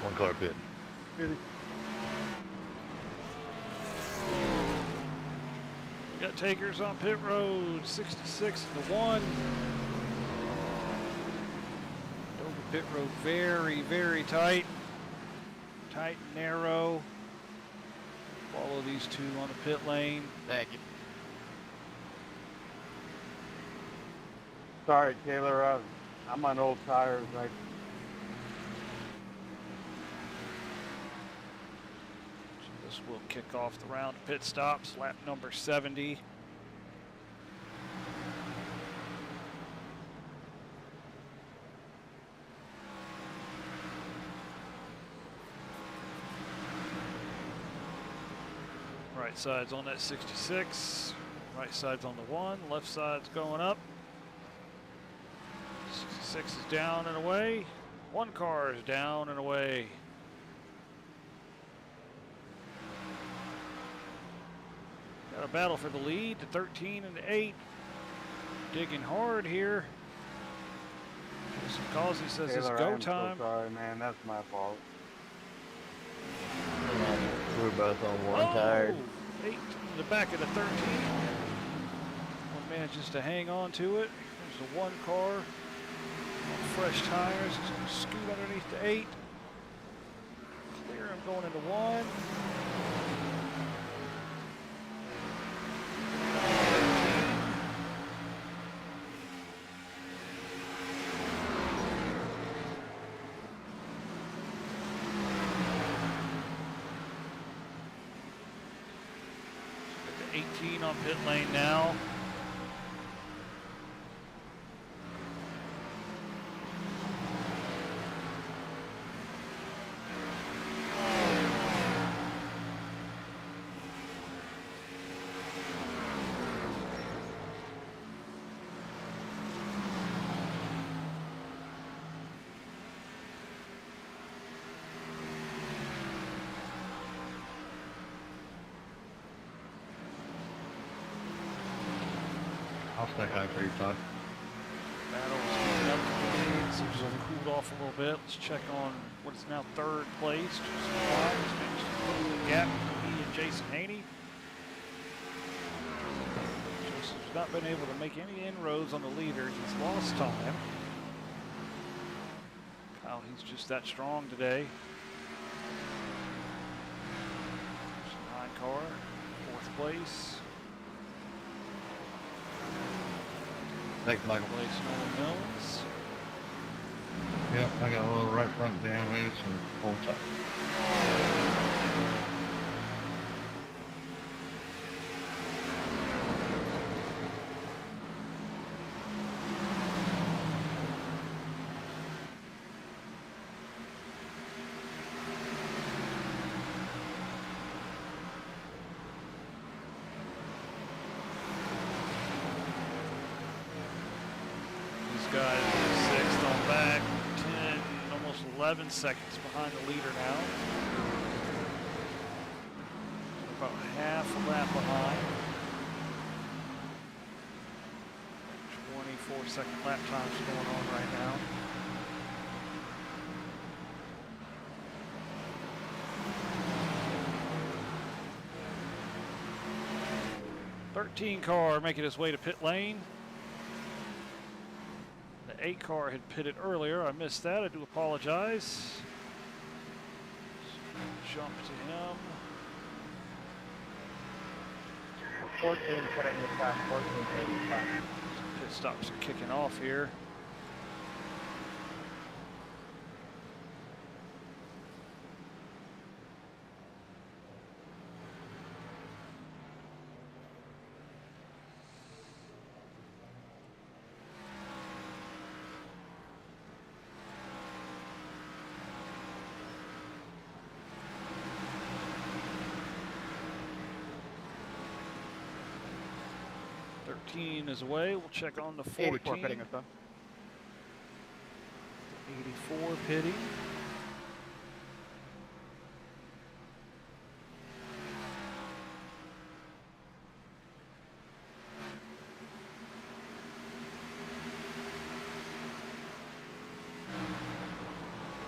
One car pit. Really? We got takers on pit road. 66 to 1. Dover pit road very, very tight. Tight and narrow. Follow these two on the pit lane. Thank you. Sorry, Taylor. I'm on old tires. This will kick off the round of pit stops, lap number 70. Right side's on that 66. Right side's on the 1. Left side's going up. 66 is down and away. One car is down and away. Got a battle for the lead. The 13 and the 8 digging hard here. Jason Causey says Taylor, it's go I'm time. So sorry, man. That's my fault. We're both on one tire. 8 in the back of the 13. One manages to hang on to it. There's the 1 car on fresh tires. He's going to scoot underneath the 8. Clear him going into 1. The 18 on pit lane now. I'll stay high for you, Todd. Battle was heating up for the lead. Seems to have cooled off a little bit. Let's check on what is now 3rd place. Joseph Wise managed to close the gap between he and Jason Haney. Joseph's not been able to make any inroads on the leaders. He's lost time. Kyle, he's just that strong today. There's a 9 car, 4th place. Thanks, Michael. Place Nolan Mills. Yep, I got a little right front damage and full tire. Guys, 6th on back, 10, almost 11 seconds behind the leader now. About half a lap behind. 24-second lap times going on right now. '13 car making its way to pit lane. 8 car had pitted earlier. I missed that. I do apologize. Jump to him. 14, put it in the back. 1485. Pit stops are kicking off here. 13 is away. We'll check on the 84 14. pitting us, son. 84 pitting.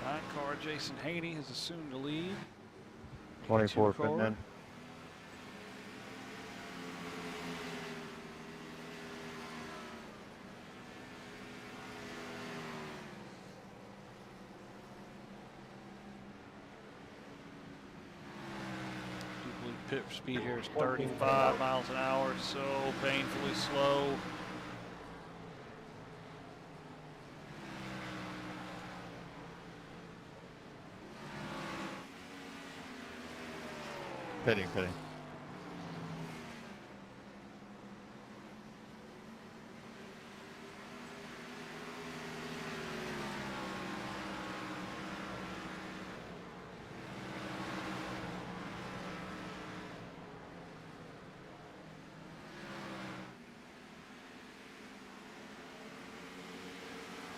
Nine car Jason Haney has assumed the lead. 24 Two putting car. in. Pit speed here is 35 miles an hour, so painfully slow. Pitting, pitting.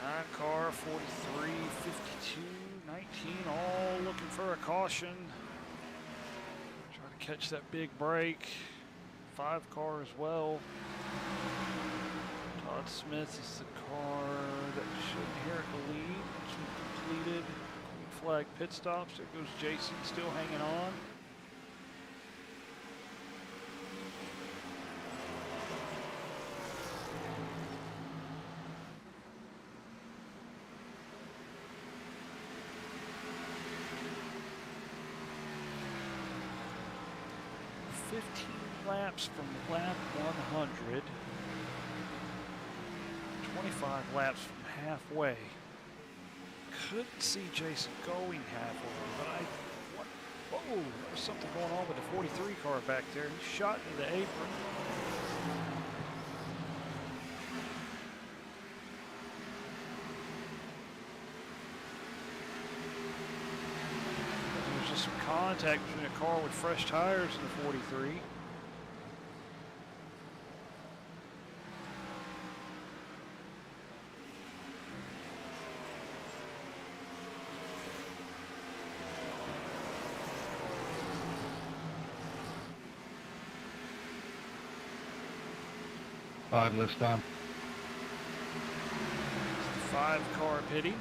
Nine car, 43, 52, 19, all looking for a caution. Try to catch that big break. Five car as well. Todd Smith is the car that should inherit the lead. Once we've completed green flag pit stops, there goes Jason still hanging on. Laps from lap 100, 25 laps from halfway. Couldn't see Jason going halfway, but whoa, there's something going on with the 43 car back there. He shot into the apron. There's just some contact between a car with fresh tires and the 43. Five this time. Five car pitting.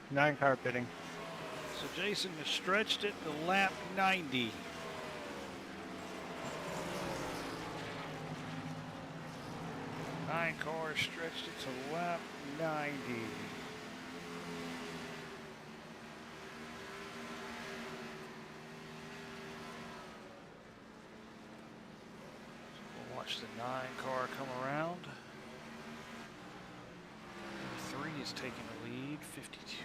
Nine car pitting. So Jason has stretched it to lap 90. Nine cars stretched it to lap 90. So we'll watch the nine car come around. Number 3 is taking the lead, 52-19.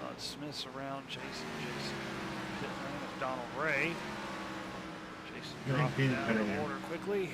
Todd Smith's around Jason. Pit lane of Donald Ray. Jason dropping down the order quickly.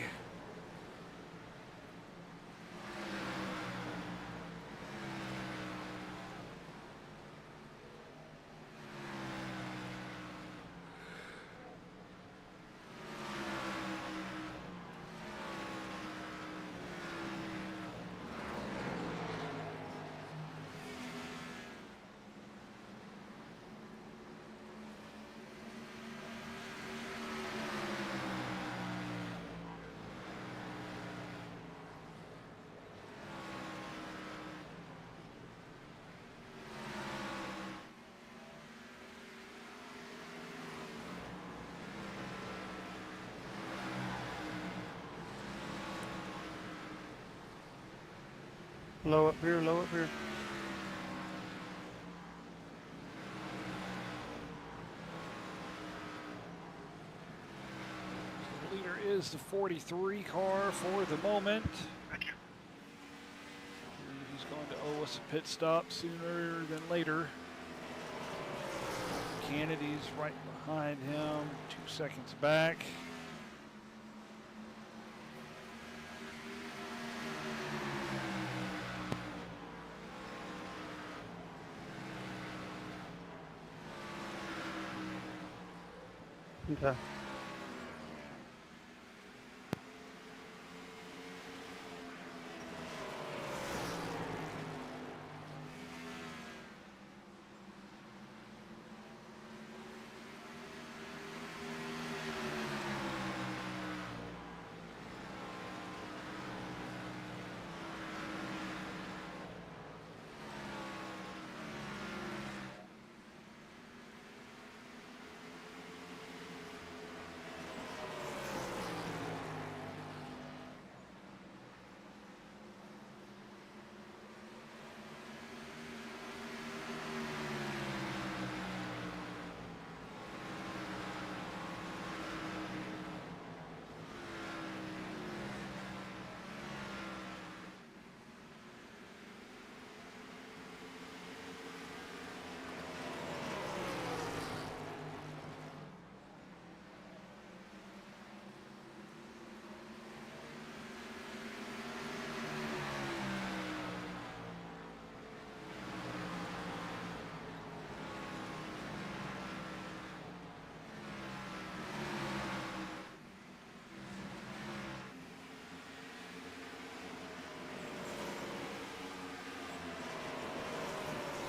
Low up here, low up here. The leader is the 43 car for the moment. He's going to owe us a pit stop sooner than later. Kennedy's right behind him, 2 seconds back. Okay.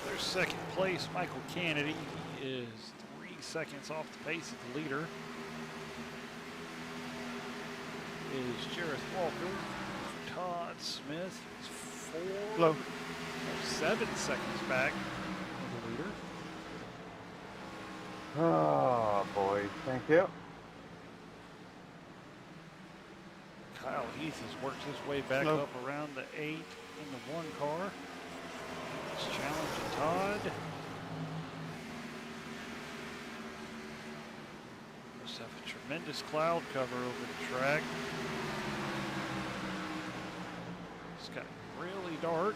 There's second place, Michael Kennedy. He is 3 seconds off the pace of the leader. Is Jareth Walker. Todd Smith is Low. 7 seconds back of the leader. Oh, boy. Thank you. Kyle Heath has worked his way back Low. up around the 8 in the 1 car. He's challenging Todd. Must have a tremendous cloud cover over the track. It's got really dark.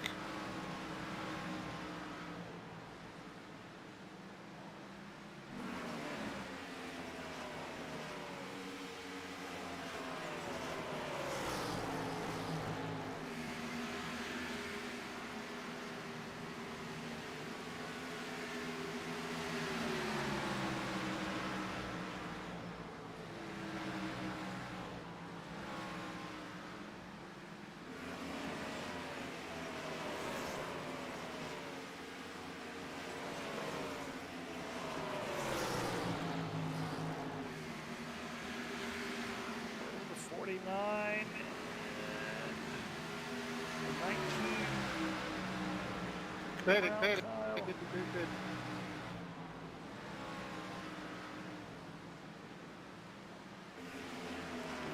Over 49 and 19. Fed it, Kyle. fed it. Fed it, fed it.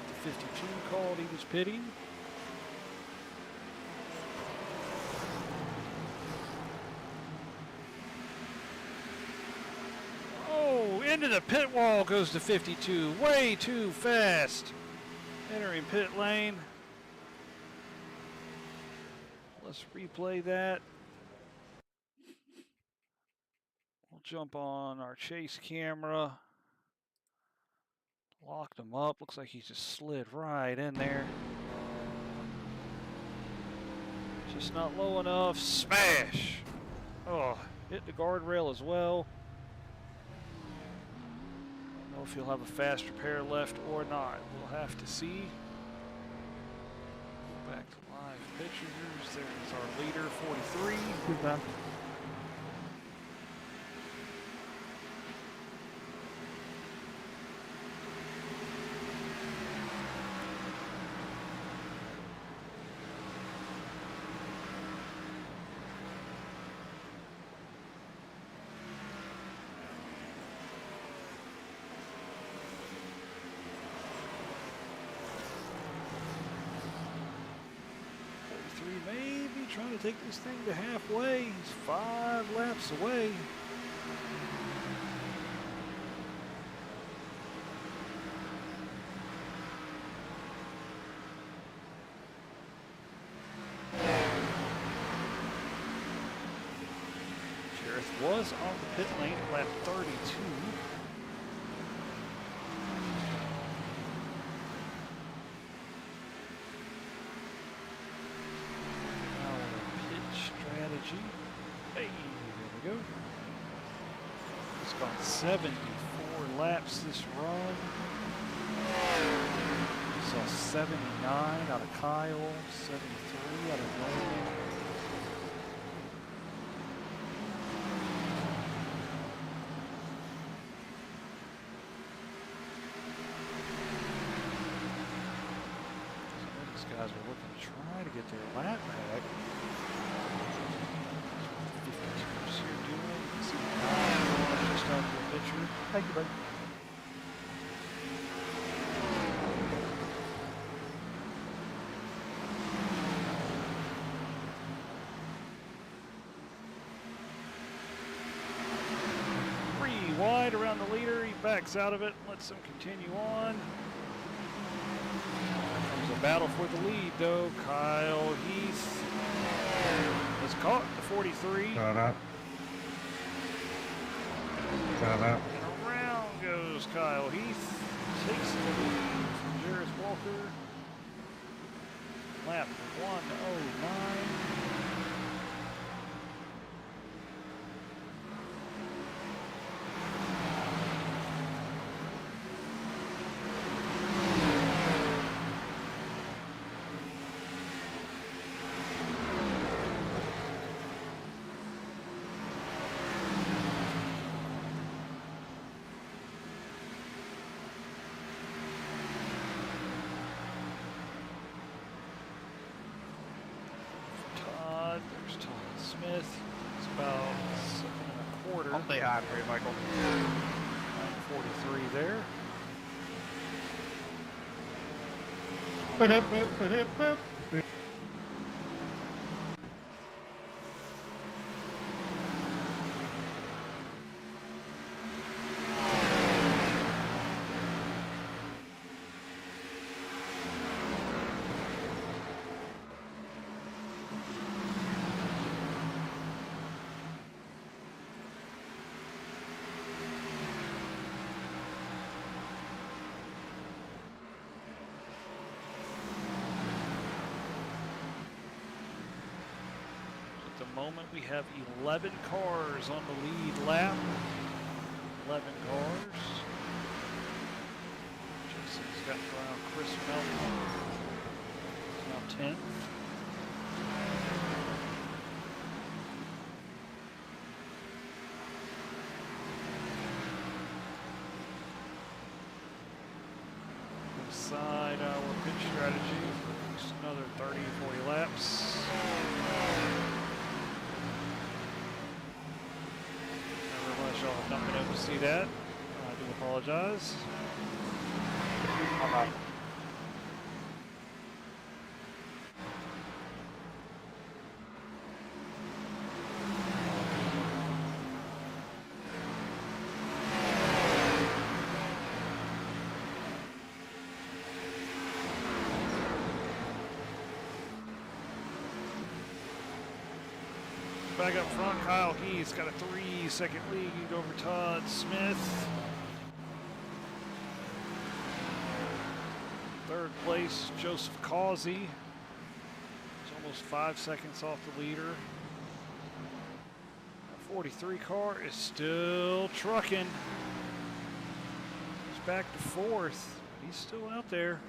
The 52 called he was pitting. Oh, into the pit wall goes the 52. Way too fast. Entering pit lane. Let's replay that. We'll jump on our chase camera. Locked him up. Looks like he just slid right in there. Just not low enough. Smash! Oh, hit the guardrail as well. Don't know if he'll have a fast repair left or not. We'll have to see. Go back to live pictures. There's our leader, 43. Good time. trying to take this thing to halfway. He's 5 laps away. Sheriff was on the pit lane at lap 32. Strategy. Hey, there we go. It's gone 74 laps this run. Saw 79 out of Kyle, 73 out of Nolan. Some of these guys are looking to try to get their lap back. Thank you, buddy. Wide around the leader, he backs out of it, lets them continue on. Comes a battle for the lead though. Kyle Heath was caught at the 43. Shut up. Shut up. And around goes Kyle Heath. Takes the lead from Jarvis Walker. Lap 109. Smith is about 7 1/4. I'll say hi for you, Michael. 43 there. At the moment, we have 11 cars on the lead lap. 11 cars. Jason's got around Chris Melton. He's now 10th. Inside our pit strategy for just another 30, 40 laps. I realize y'all have not been able to see that. I do apologize. Back up front, Kyle Heath's got a 3-second lead over Todd Smith. Third place, Joseph Causey. He's almost 5 seconds off the leader. The 43 car is still trucking. He's back to 4th. He's still out there.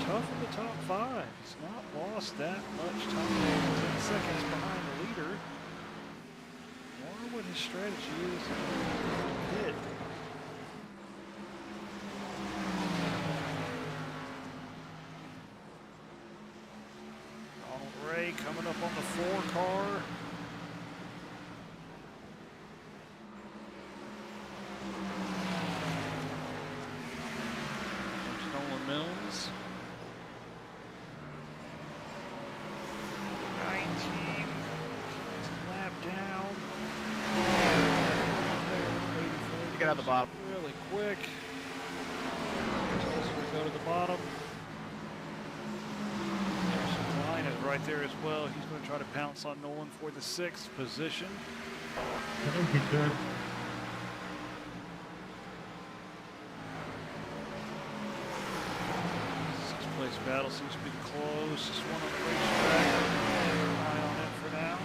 Tough in the top 5. He's not lost that much time. 10 seconds behind the leader. Wonder what his strategy is in pit. Donald Ray coming up on the 4 car. Nolan Mills. on the bottom. Really quick. We'll go to the bottom. Line is right there as well. He's going to try to pounce on Nolan for the 6th position. I think he could. 6th place battle seems to be the closest one on the racetrack. Eye on it for now.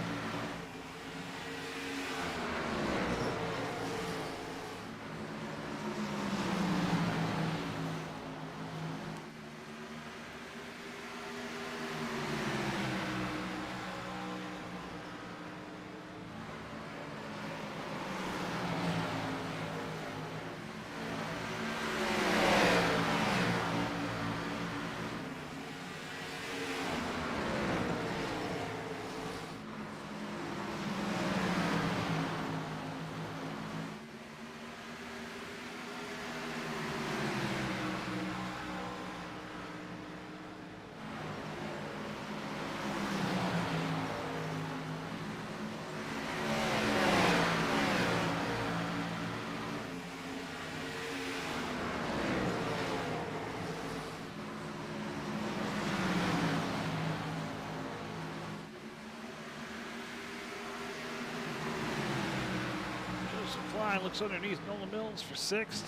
Flying looks underneath Nolan Mills for 6th. He's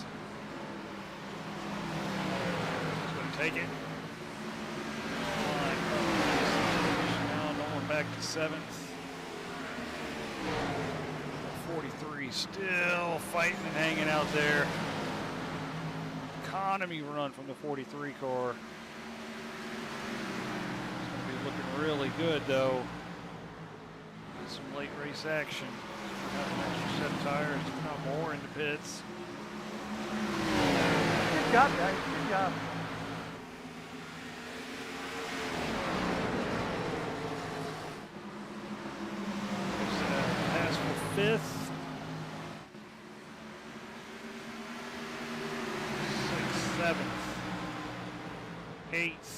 going to take it. Now Nolan back to 7th. 43 still fighting and hanging out there. Economy run from the 43 car. It's going to be looking really good though. Get some late race action. Got an extra set of tires, not more in the pits. Good job, guys. Good job. Pass for 5th. 6th, 7th. 8th.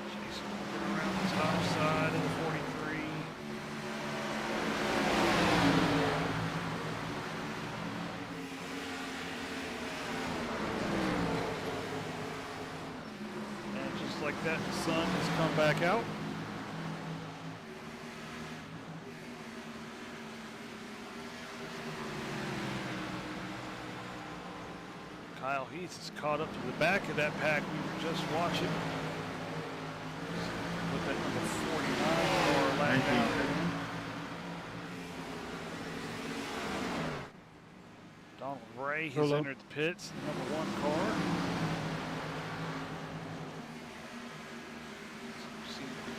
Jason working around the top side of the 43. Like that, the sun has come back out. Kyle Heath is caught up to the back of that pack we were just watching. With that number 49 car lag down. Donald Ray has entered the pits, number 1 car.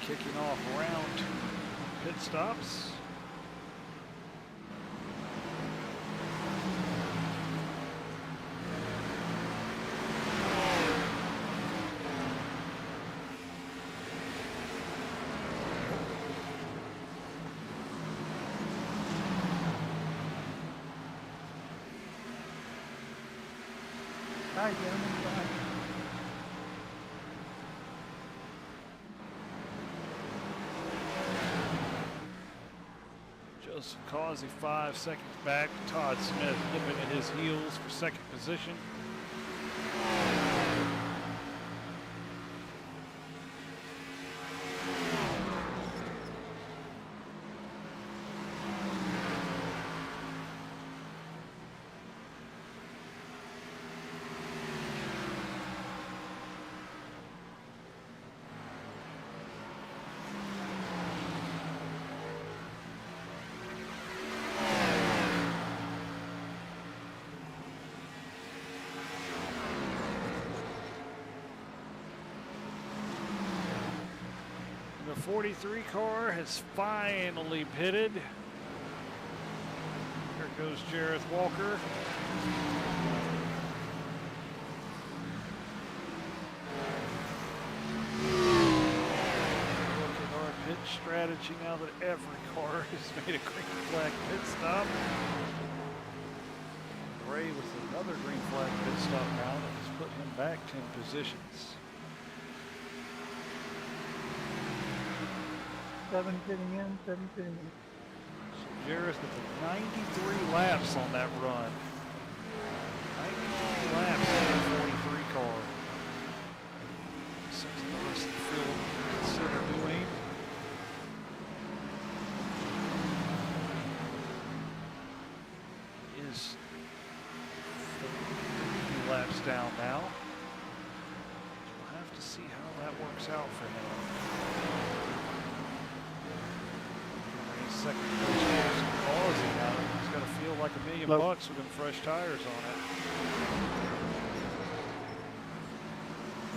Kicking off around pit stops. Hi, gentlemen. Bye. Joseph Causey 5 seconds back. Todd Smith nipping at his heels for 2nd position. The 43 car has finally pitted. There goes Jareth Walker. Look at our pit strategy now that every car has made a green flag pit stop. Ray with another green flag pit stop now that has put him back 10 positions. 7 fitting in, 7 fitting in. So Jarrett with the 93 laps on that run. 93 laps in a 43 car. Something the rest of the field will consider doing. Is 30 laps down now. We'll have to see how that works out for him. Second place cars causing now. He's got to feel like $1 million bucks with them fresh tires on it.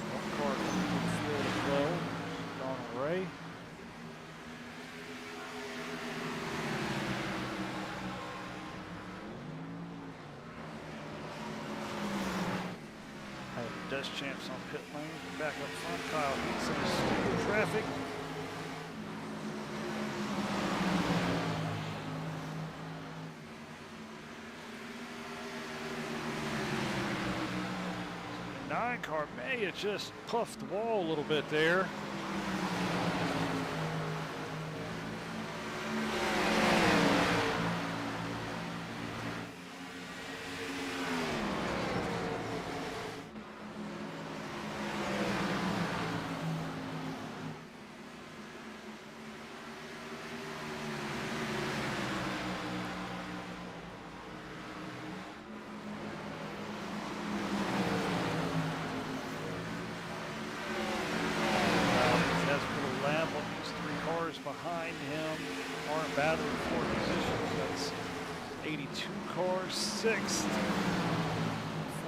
One car in the field as well. Donald Ray. Dust champs on pit lane. Back up front, Kyle Heats in the traffic. The 9 car may have just puffed the wall a little bit there. Behind him aren't battling for positions. That's 82 car 6th,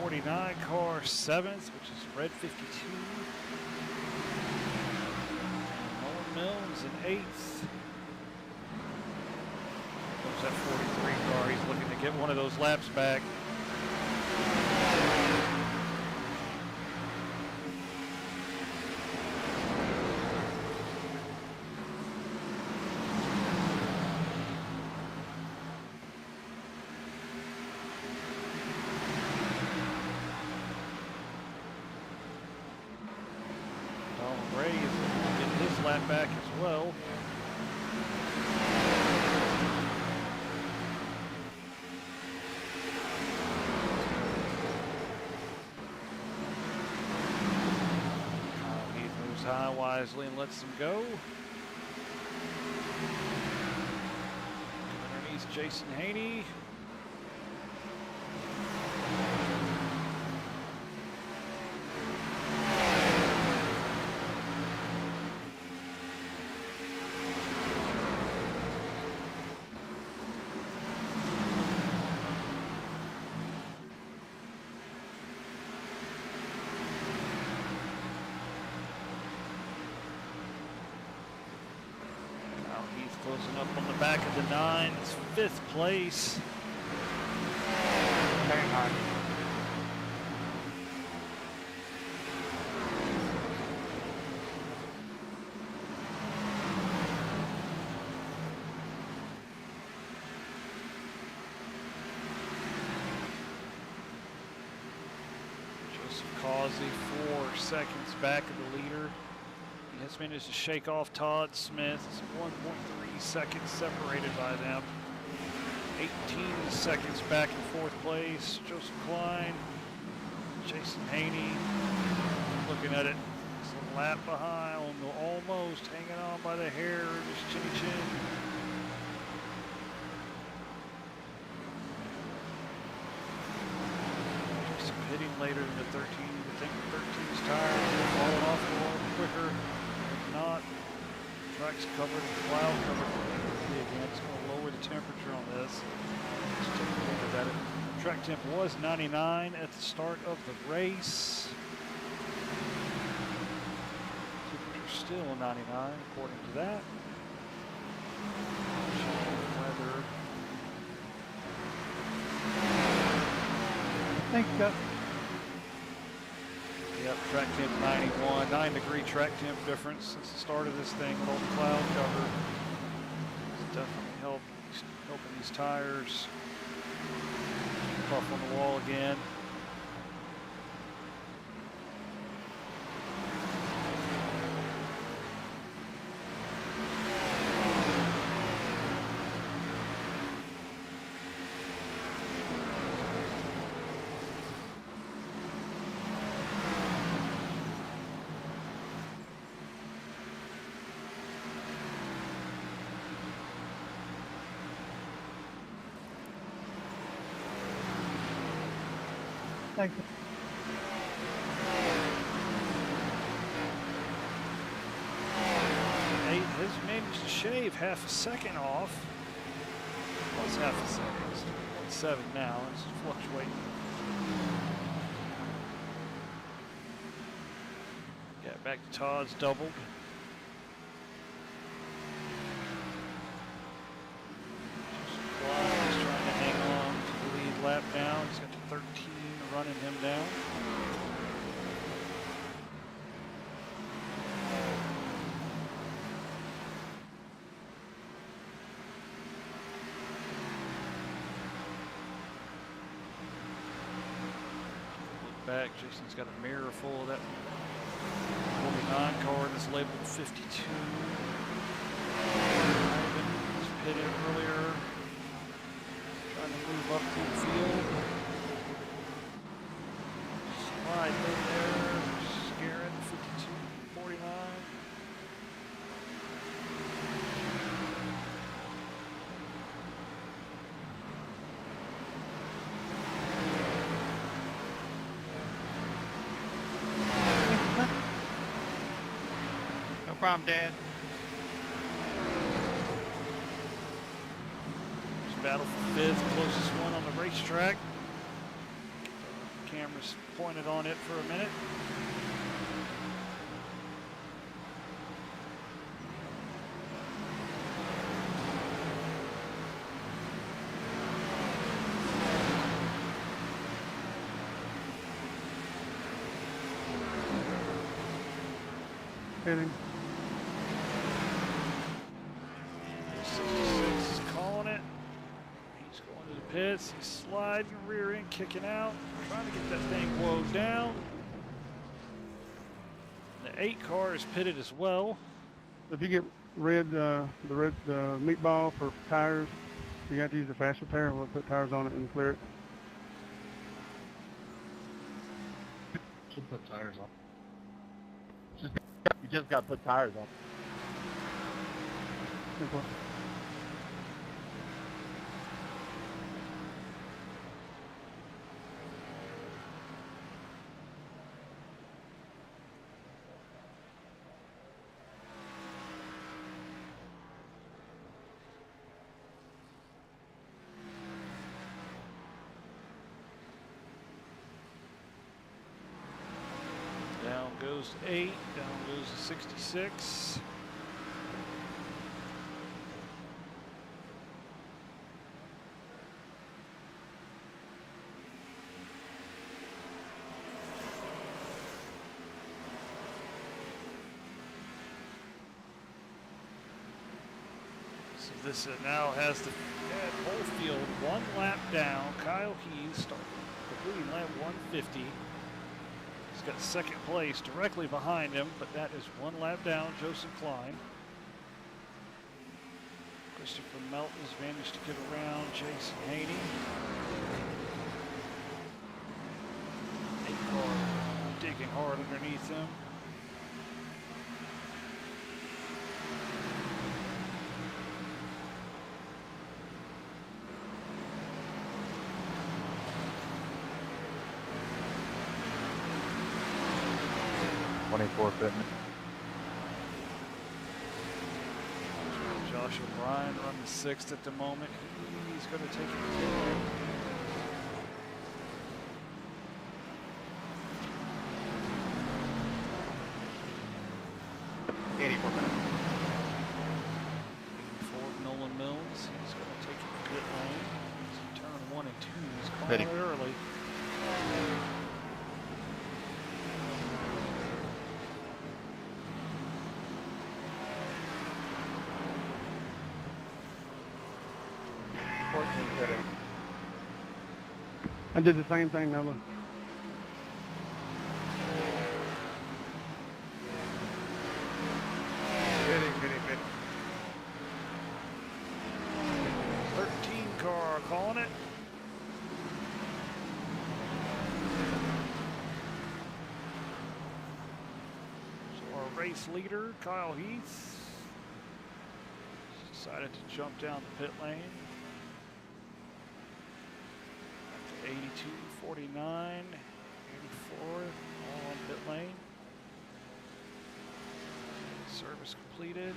49 car 7th, which is red 52. Nolan Mills in 8th. There's that 43 car. He's looking to get one of those laps back. Ray is getting his lap back as well. He moves high wisely and lets them go. Underneath Jason Haney. Closing up on the back of the 9. It's 5th place. Hang on. Joseph Causey 4 seconds back of the leader. He has managed to shake off Todd Smith. It's 1.3 seconds separated by them. 18 seconds back in 4th place. Joseph Klein, Jason Haney, looking at it. It's a lap behind, almost hanging on by the hair, just chinny chin. Just hitting later than the 13. I think the 13's tires are falling off a little quicker. If not, track's covered, cloud covered. Again, it's going to lower the temperature on this. Let's take a look at that. Track temp was 99 at the start of the race. Temperature's still 99 according to that. Weather. Thanks, Gus. Yep, track temp 91, 9-degree track temp difference since the start of this thing with all the cloud cover. It's definitely helping these tires puff on the wall again. take it. Eight has managed to shave half a second off. What's half a second? It's 1.7 now. It's fluctuating. Yeah, back to Todd's doubled. Fly's trying to hang on to the lead lap down. He's got the 13 running him down. Back, Jason's got a mirror full of that 49 car that's labeled 52. Ivan was pitted earlier, trying to move up through the field. Slide in there, scaring 52, 49. No problem, Dad. Just battle for fifth, closest one on the racetrack. Cameras pointed on it for a minute. Hit him. 66 is calling it. He's going to the pits. He's sliding, rear end kicking out, trying to get that thing woed down. The 8 car is pitted as well. If you get the red meatball for tires, you got to use the fast repair. We'll put tires on it and clear it. Should put tires on. You just got to put tires on. Simple. Down goes to 8, down goes to 66. So this now has the whole field 1 lap down. Kyle Heath starting completing lap 150. He's got second place directly behind him, but that is 1 lap down, Joseph Klein. Christopher Melton has managed to get around Jason Haney. 8 car digging hard underneath him. Fitness. Josh O'Brien running 6th at the moment. He's going to take it. 84 minutes. Ford Nolan Mills. He's going to take it to pit lane. So turn 1 and 2. He's calling Pitting. it early. I did the same thing, Noah. Fitting. 13 car calling it. So our race leader, Kyle Heath, decided to jump down the pit lane. 82.49. 84, all on pit lane. Service completed.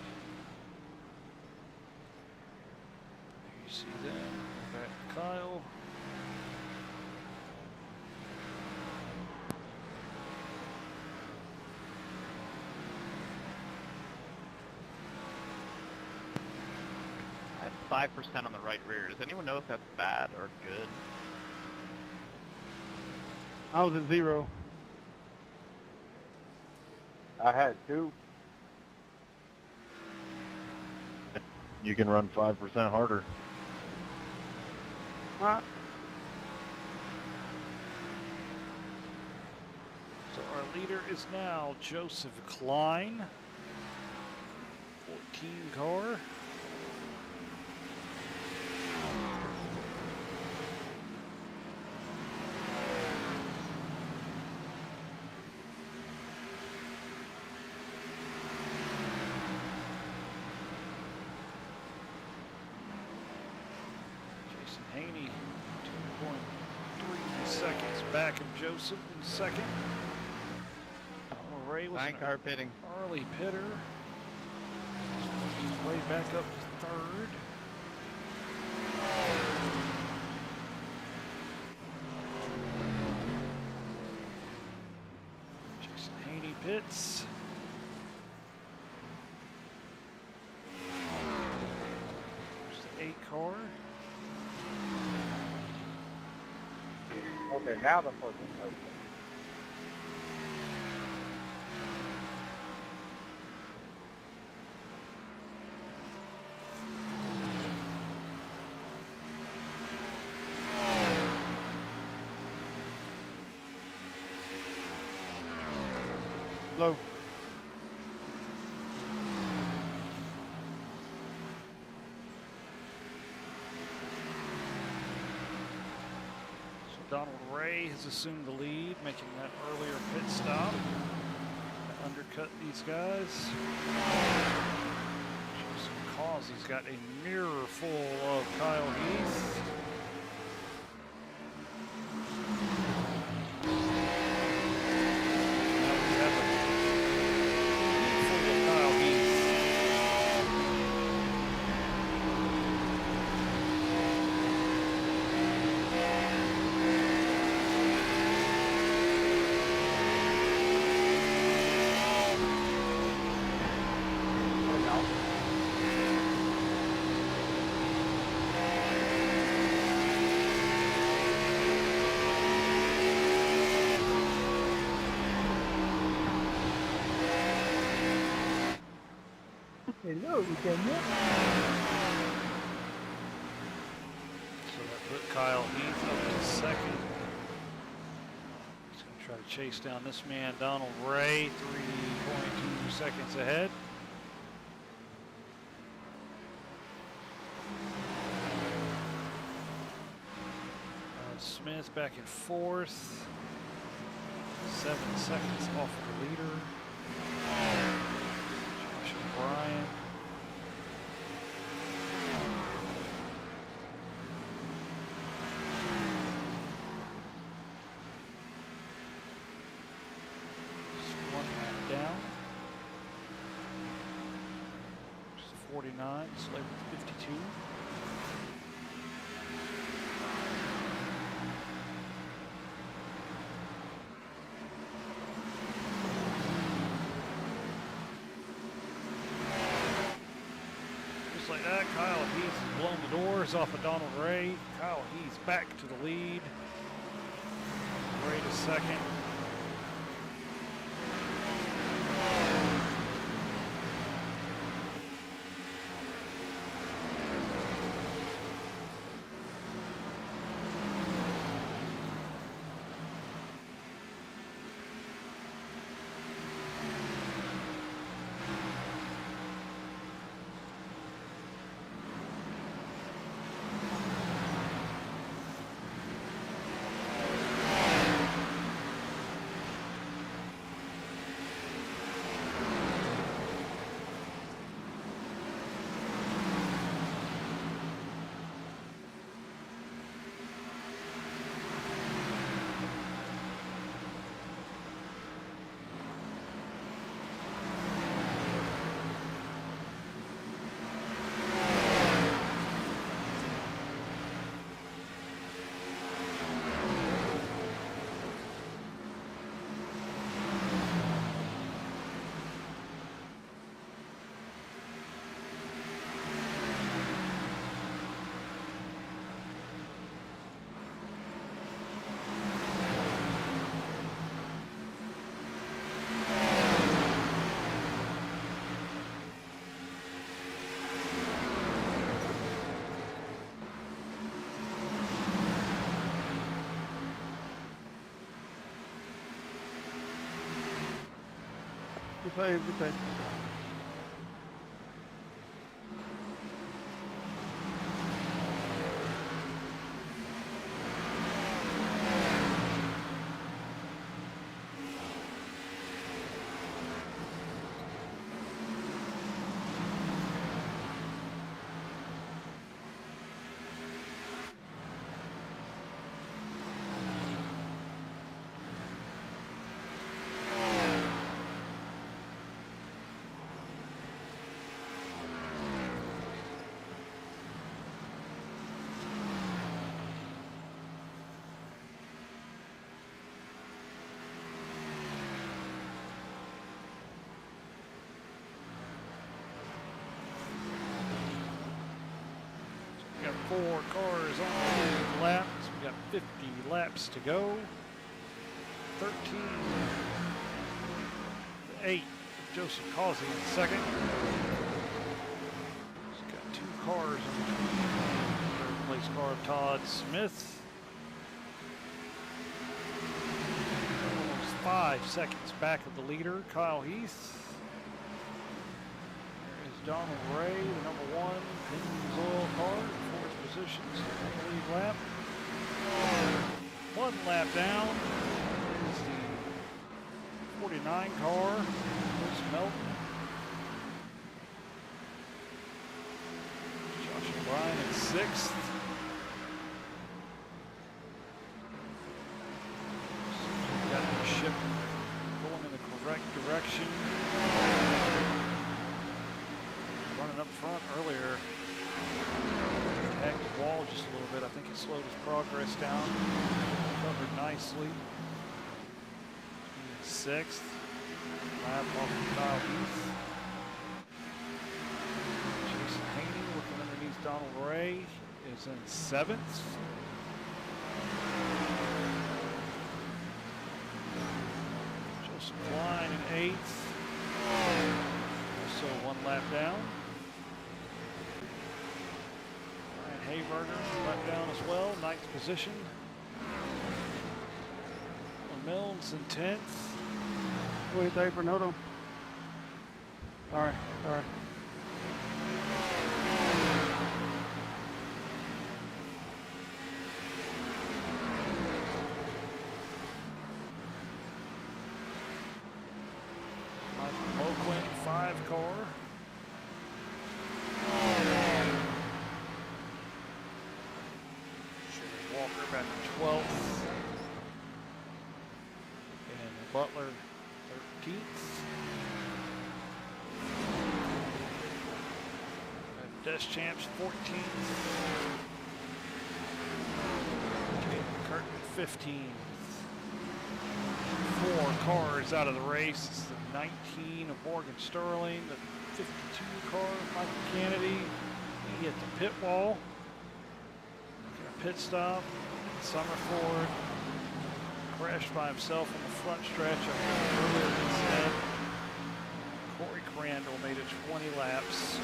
There you see them. Back to Kyle. I have 5% on the right rear. Does anyone know if that's bad or good? I was at 0. I had 2. You can run 5% harder. Right. So our leader is now Joseph Klein. 14 car. Jason Haney, 2.3 seconds back of Joseph in second. Donald Ray was Nine car pitting. early pitter. He's way back up to third. Jason Haney pits. There's the 8 car. Okay, now the first one. Low. So Donald Ray has assumed the lead, making that earlier pit stop. Undercut these guys. Cause he's got a mirror full of Kyle Heath. Hello, Lieutenant. So that put Kyle Heath up to second. He's going to try to chase down this man, Donald Ray, 3.2 seconds ahead. Smith back in fourth. 7 seconds off the leader. Josh O'Brien. Just 1 lap down. Just 49, Slater 52. Like that, Kyle Heath has blown the doors off of Donald Ray. Kyle Heath back to the lead. Ray to second. save, good save. We got 4 cars on the laps. We got 50 laps to go. 13 to 8. Joseph Causey in second. He's got 2 cars in between. Third place car of Todd Smith. Almost 5 seconds back of the leader, Kyle Heath. There is Donald Ray, the number 1 Pennzoil car, in 4th position, second lead lap. 1 lap down is the 49 car, Chris Melton. Josh O'Brien in 6th. We've got the ship going in the correct direction. Running up front earlier. Tagged the wall just a little bit. I think it slowed his progress down. Covered nicely. In 6th. Lap off of Kyle Heath. Jason Haney working underneath Donald Ray is in 7th. Joseph Klein in 8th. Also 1 lap down. Hayberger lap down as well, 9th position. Milnes in 10th. Wait, the apron, hold on. All right, all right. Michael Moquin, 5 car. Walker back to 12th. And Butler 13th. And Deschamps 14th. Caden Curtin 15th. 4 cars out of the race. It's the 19 of Morgan Sterling, the 52 car of Michael Kennedy. He hit the pit wall. Pit stop. Summerford crashed by himself on the front stretch earlier than said. Corey Crandall made it 20 laps.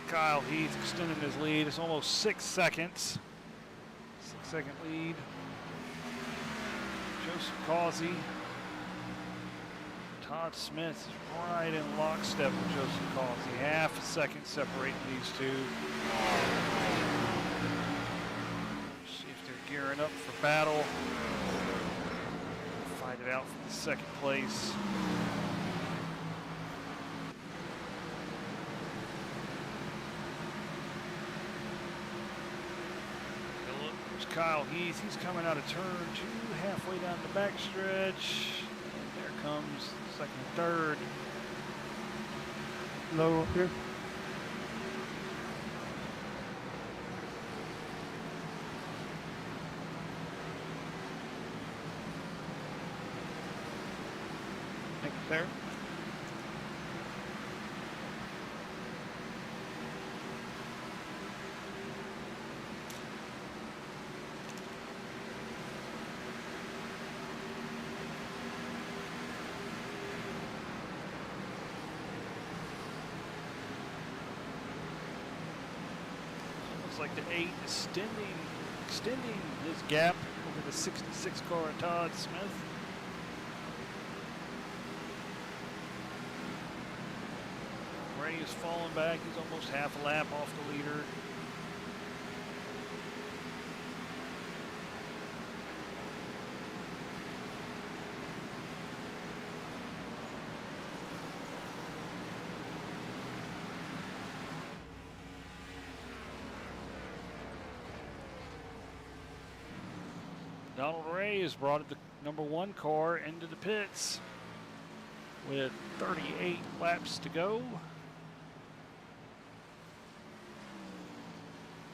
Kyle Heath extending his lead. It's almost 6 seconds. 6-second lead. Joseph Causey. Todd Smith is right in lockstep with Joseph Causey. Half a second separating these two. See if they're gearing up for battle. Fight it out for the 2nd place. Kyle Heath, he's coming out of turn 2, halfway down the backstretch. And there comes 2nd and 3rd. Low up here. Thank you, sir. Looks like the 8 is extending his gap over the 66 car of Todd Smith. Ray is falling back. He's almost half a lap off the leader. Donald Ray has brought the #1 car into the pits with 38 laps to go.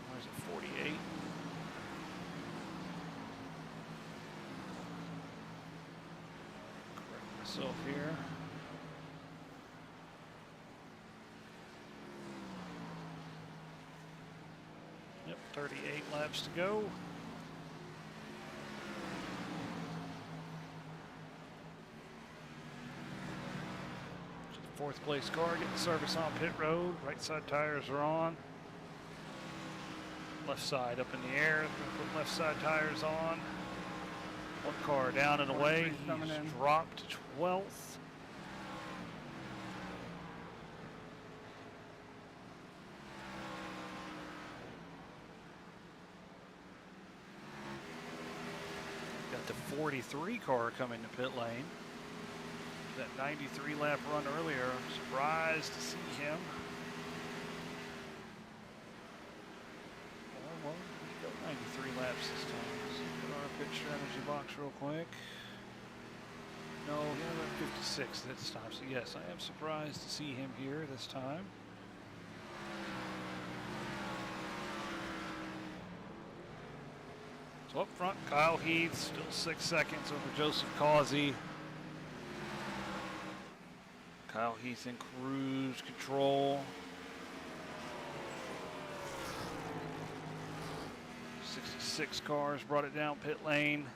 Or is it 48? Correct myself here. Yep, 38 laps to go. Fourth place car getting service on pit road. Right side tires are on. Left side up in the air. Put left side tires on. One car down and away. He's dropped to 12th. Got the 43 car coming to pit lane. That 93 lap run earlier. I'm surprised to see him. Well, we go 93 laps this time. Let's get our pit strategy box real quick. No, he only went 56 this time. So yes, I am surprised to see him here this time. So up front, Kyle Heath, still 6 seconds over Joseph Causey. Kyle Heath in cruise control. 66 cars brought it down pit lane.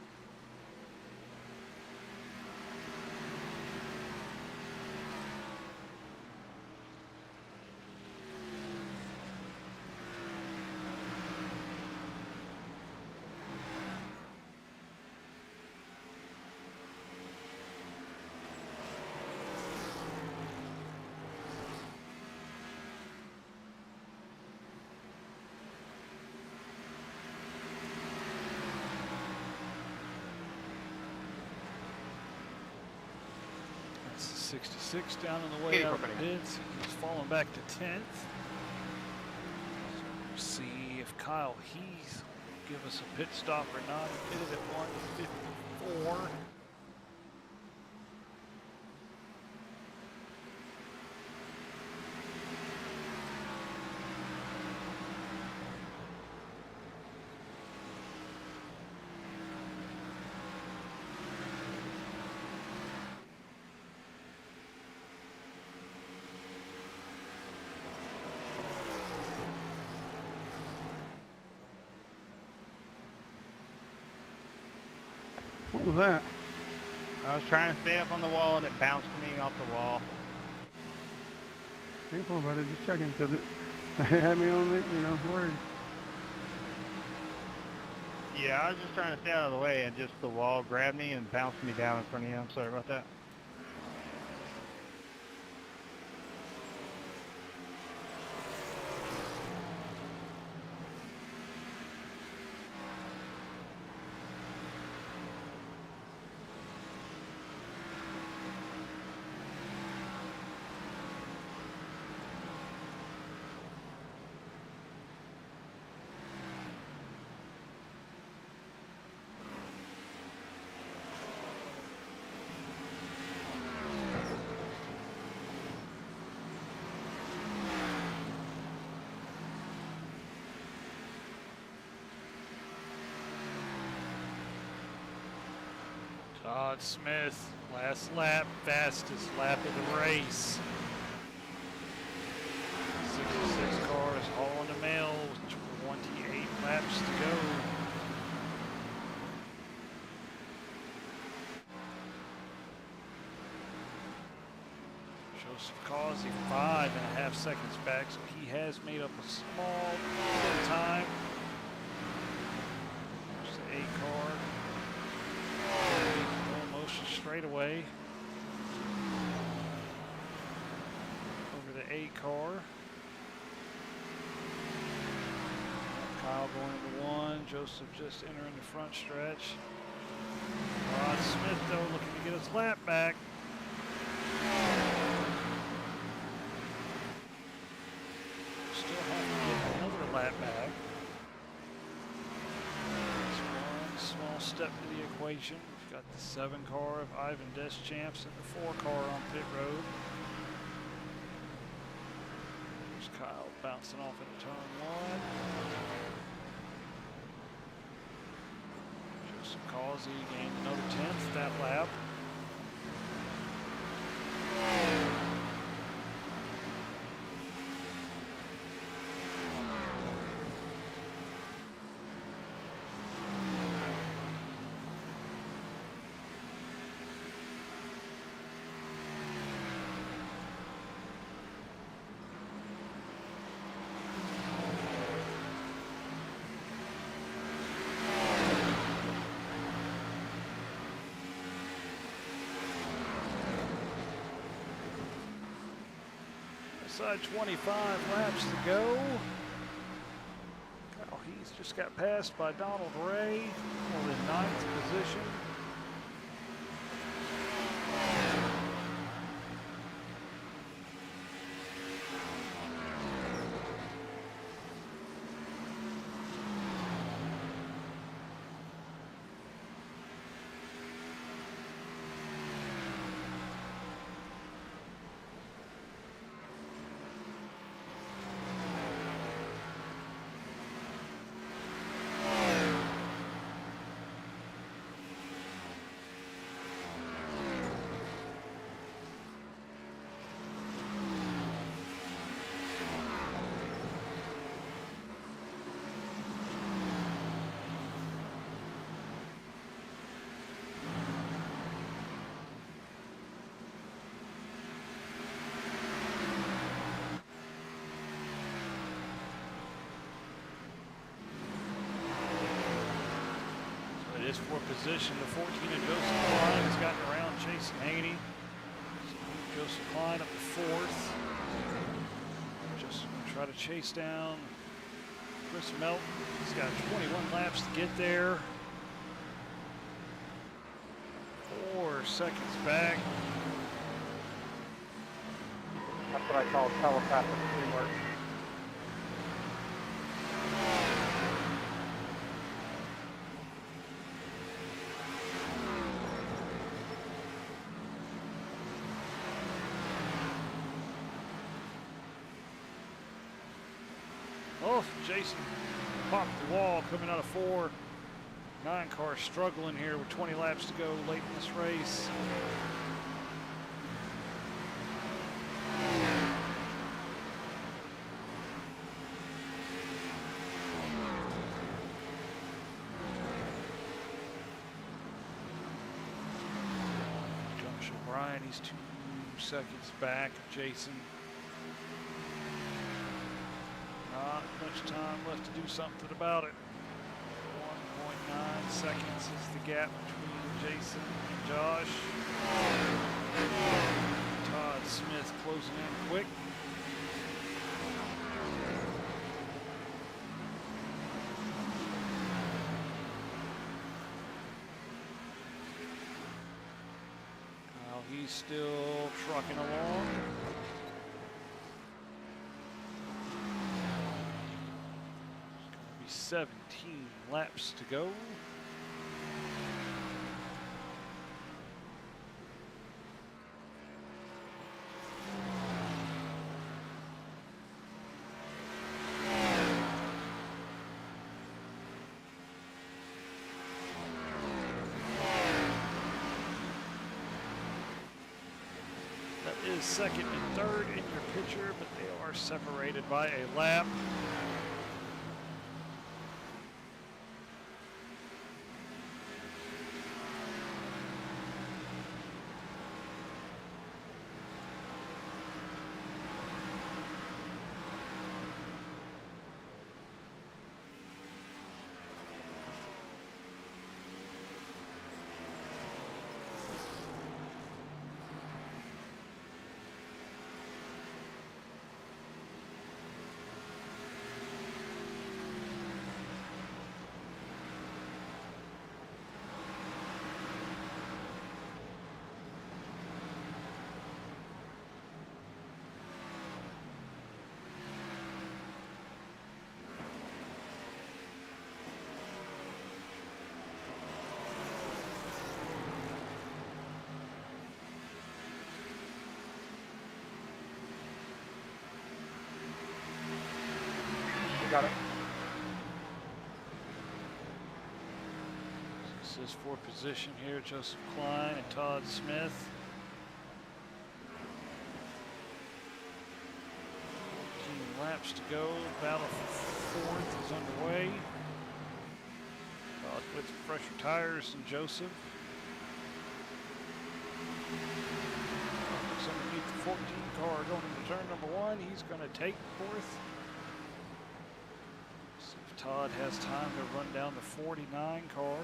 That's the 66 down on the way out of the pits. He's falling back to 10th. So we'll see if Kyle Heath will give us a pit stop or not. He pitted at 1:54. What was that? I was trying to stay up on the wall and it bounced me off the wall. Ain't cool about it, just checking because it had me on it, worried. Yeah, I was just trying to stay out of the way and just the wall grabbed me and bounced me down in front of you. I'm sorry about that. Todd Smith, last lap, fastest lap of the race. 66 cars hauling the mail with 28 laps to go. Joseph Causey 5.5 seconds back, so he has made up a small bit of time. There's the A car. Full motion straight away. Over the A car. Kyle going into 1. Joseph just entering the front stretch. Rod Smith, though, looking to get his lap back. Still have to get another lap back. That's one small step to the equation. We've got the 7 car of Ivan Deschamps and the 4 car on pit road. There's Kyle bouncing off into turn 1. Causey gained another 10th that lap. Inside 25 laps to go. Oh, he's just got passed by Donald Ray for the 9th position. It is for position. The 14 of Joseph Klein has gotten around Jason Haney. Joseph Klein up to 4th. Just try to chase down Chris Melton. He's got 21 laps to get there. 4 seconds back. That's what I call telepathic teamwork. Oh, Jason popped the wall coming out of 4. 9 car struggling here with 20 laps to go late in this race. Josh O'Brien, he's 2 seconds back of Jason. Not much time left to do something about it. 1.9 seconds is the gap between Jason and Josh. Todd Smith closing in quick. Now he's still trucking along. 17 laps to go. That is second and third in your picture, but they are separated by a lap. Got it. This is for position here, Joseph Klein and Todd Smith. 14 laps to go. Battle for fourth is underway. Todd with fresher tires than Joseph. Looks underneath the 14 car going into turn number one. He's going to take fourth. See if Todd has time to run down the 49 car.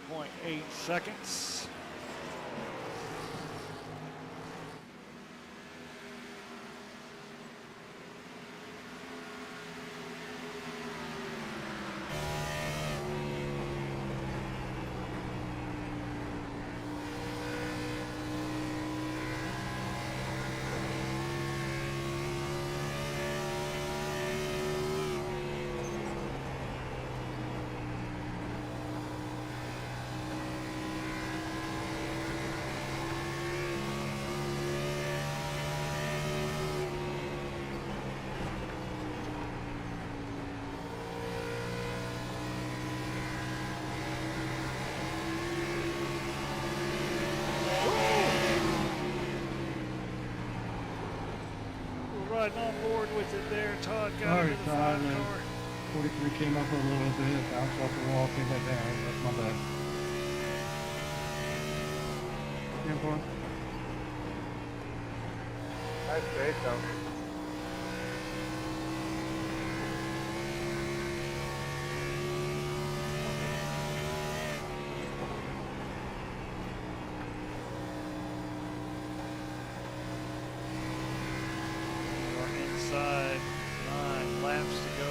3.8 seconds. Riding on board with it there. Todd got Sorry, into the Todd, 5 man. car. 43 came up a little bit, bounced off the wall, came back down. That's my bad. 10-4. Nice race, though. Inside 9 laps to go.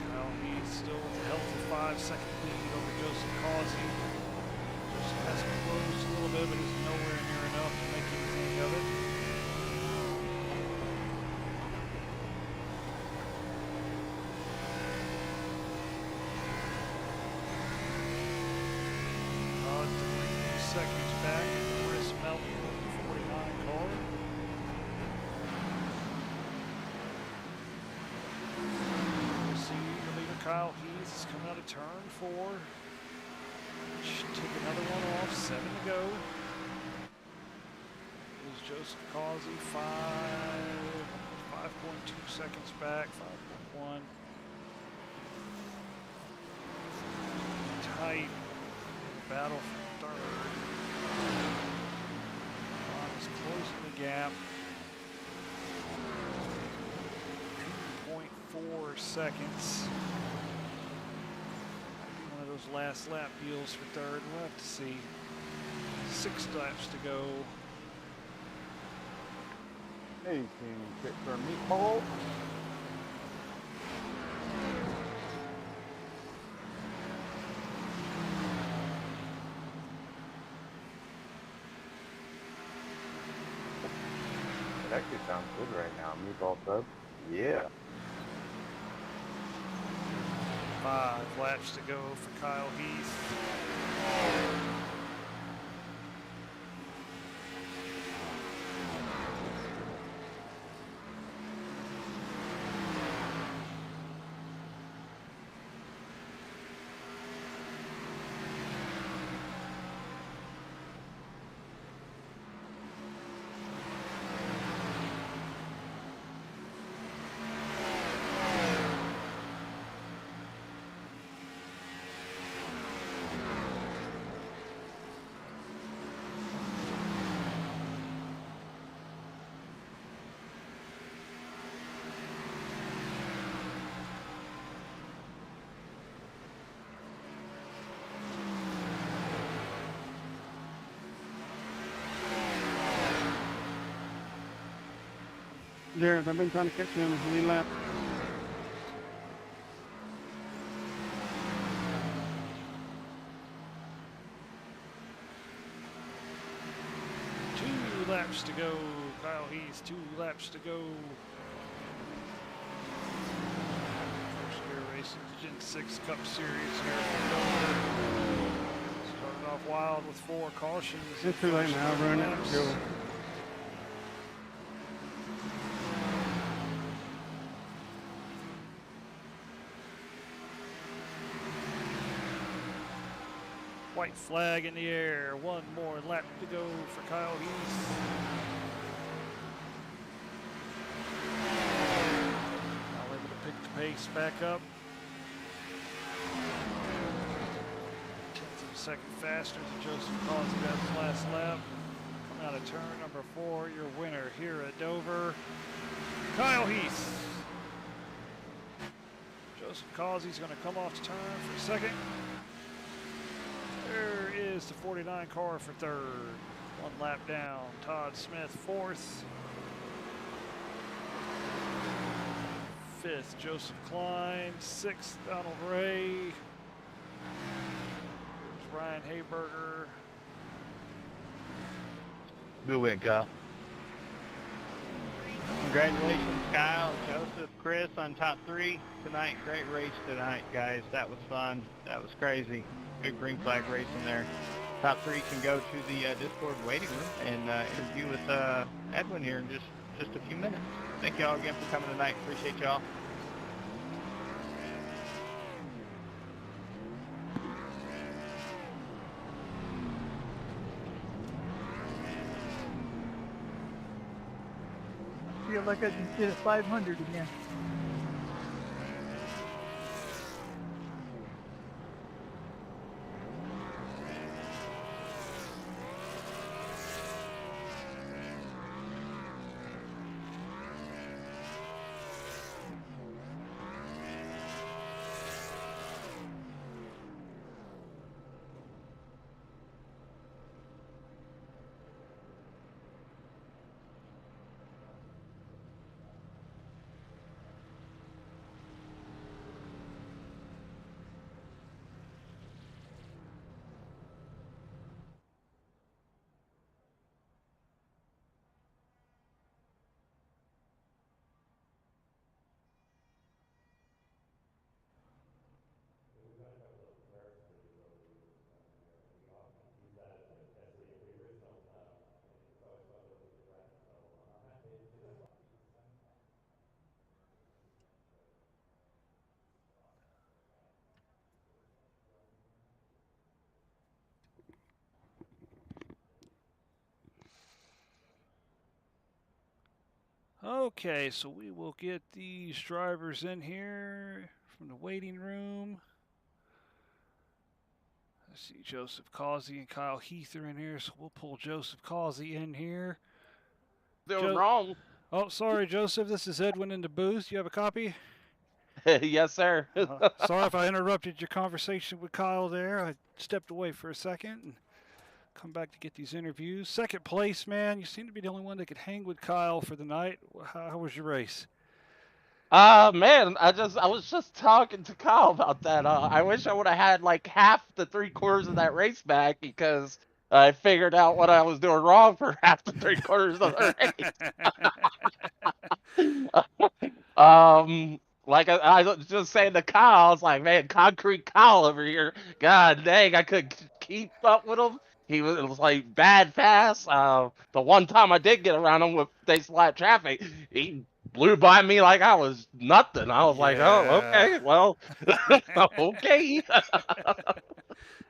Kyle Heath still with a healthy 5-second lead over Joseph Causey. Joseph has closed a little bit, but is nowhere near enough to make anything of it. Todd 3 seconds back. Chris Melton with the 49 car. We see the leader Kyle Heath is coming out of turn 4. Should take another one off. 7 to go. Is Joseph Causey 5.2 seconds back. 5.1. Tight battle for third. Ron is closing the gap. 2.4 seconds. One of those last lap deals for third. We'll have to see. 6 laps to go. 18 pit for Meatball. It actually sounds good right now. Meatball sub. Yeah. 5 laps to go for Kyle Heath. Jared, I've been trying to catch you on the lead lap. Two laps to go. Kyle Heath, 2 laps to go. First gear racing, Gen 6 Cup Series here at Dover. Started off wild with 4 cautions. It's too late now, run it. Go. white flag in the air. One more lap to go for Kyle Heath. Now able to pick the pace back up. Tenths of a second faster than Joseph Causey got his last lap. Coming out of turn number 4, your winner here at Dover, Kyle Heath. Joseph Causey's going to come off the turn for second. There is the 49 car for third. 1 lap down. Todd Smith fourth. Fifth, Joseph Klein. Sixth, Donald Ray. There's Ryan Hayberger. Good win, Kyle. Congratulations, Kyle, Joseph, Chris on top 3 tonight. Great race tonight, guys. That was fun. That was crazy. Good green flag racing there. Top 3 can go to the Discord waiting room and interview with Edwin here in just a few minutes. Thank you all again for coming tonight. Appreciate y'all. I feel like I just did a 500 again. Okay, so we will get these drivers in here from the waiting room. I see Joseph Causey and Kyle Heath are in here, so we'll pull Joseph Causey in here. Doing wrong. Oh, sorry, Joseph. This is Edwin in the booth. You have a copy? Yes, sir. Sorry if I interrupted your conversation with Kyle there. I stepped away for a second and come back to get these interviews. Second place, man. You seem to be the only one that could hang with Kyle for the night. How was your race? Man, I was just talking to Kyle about that. I wish I would have had like half the 3/4 of that race back because I figured out what I was doing wrong for half the 3/4 of the race. Like I was just saying to Kyle, I was like, man, concrete Kyle over here. God dang, I couldn't keep up with him. It was like bad fast. The one time I did get around him with thanks to light traffic, he blew by me like I was nothing. I was like, oh, okay, well, okay.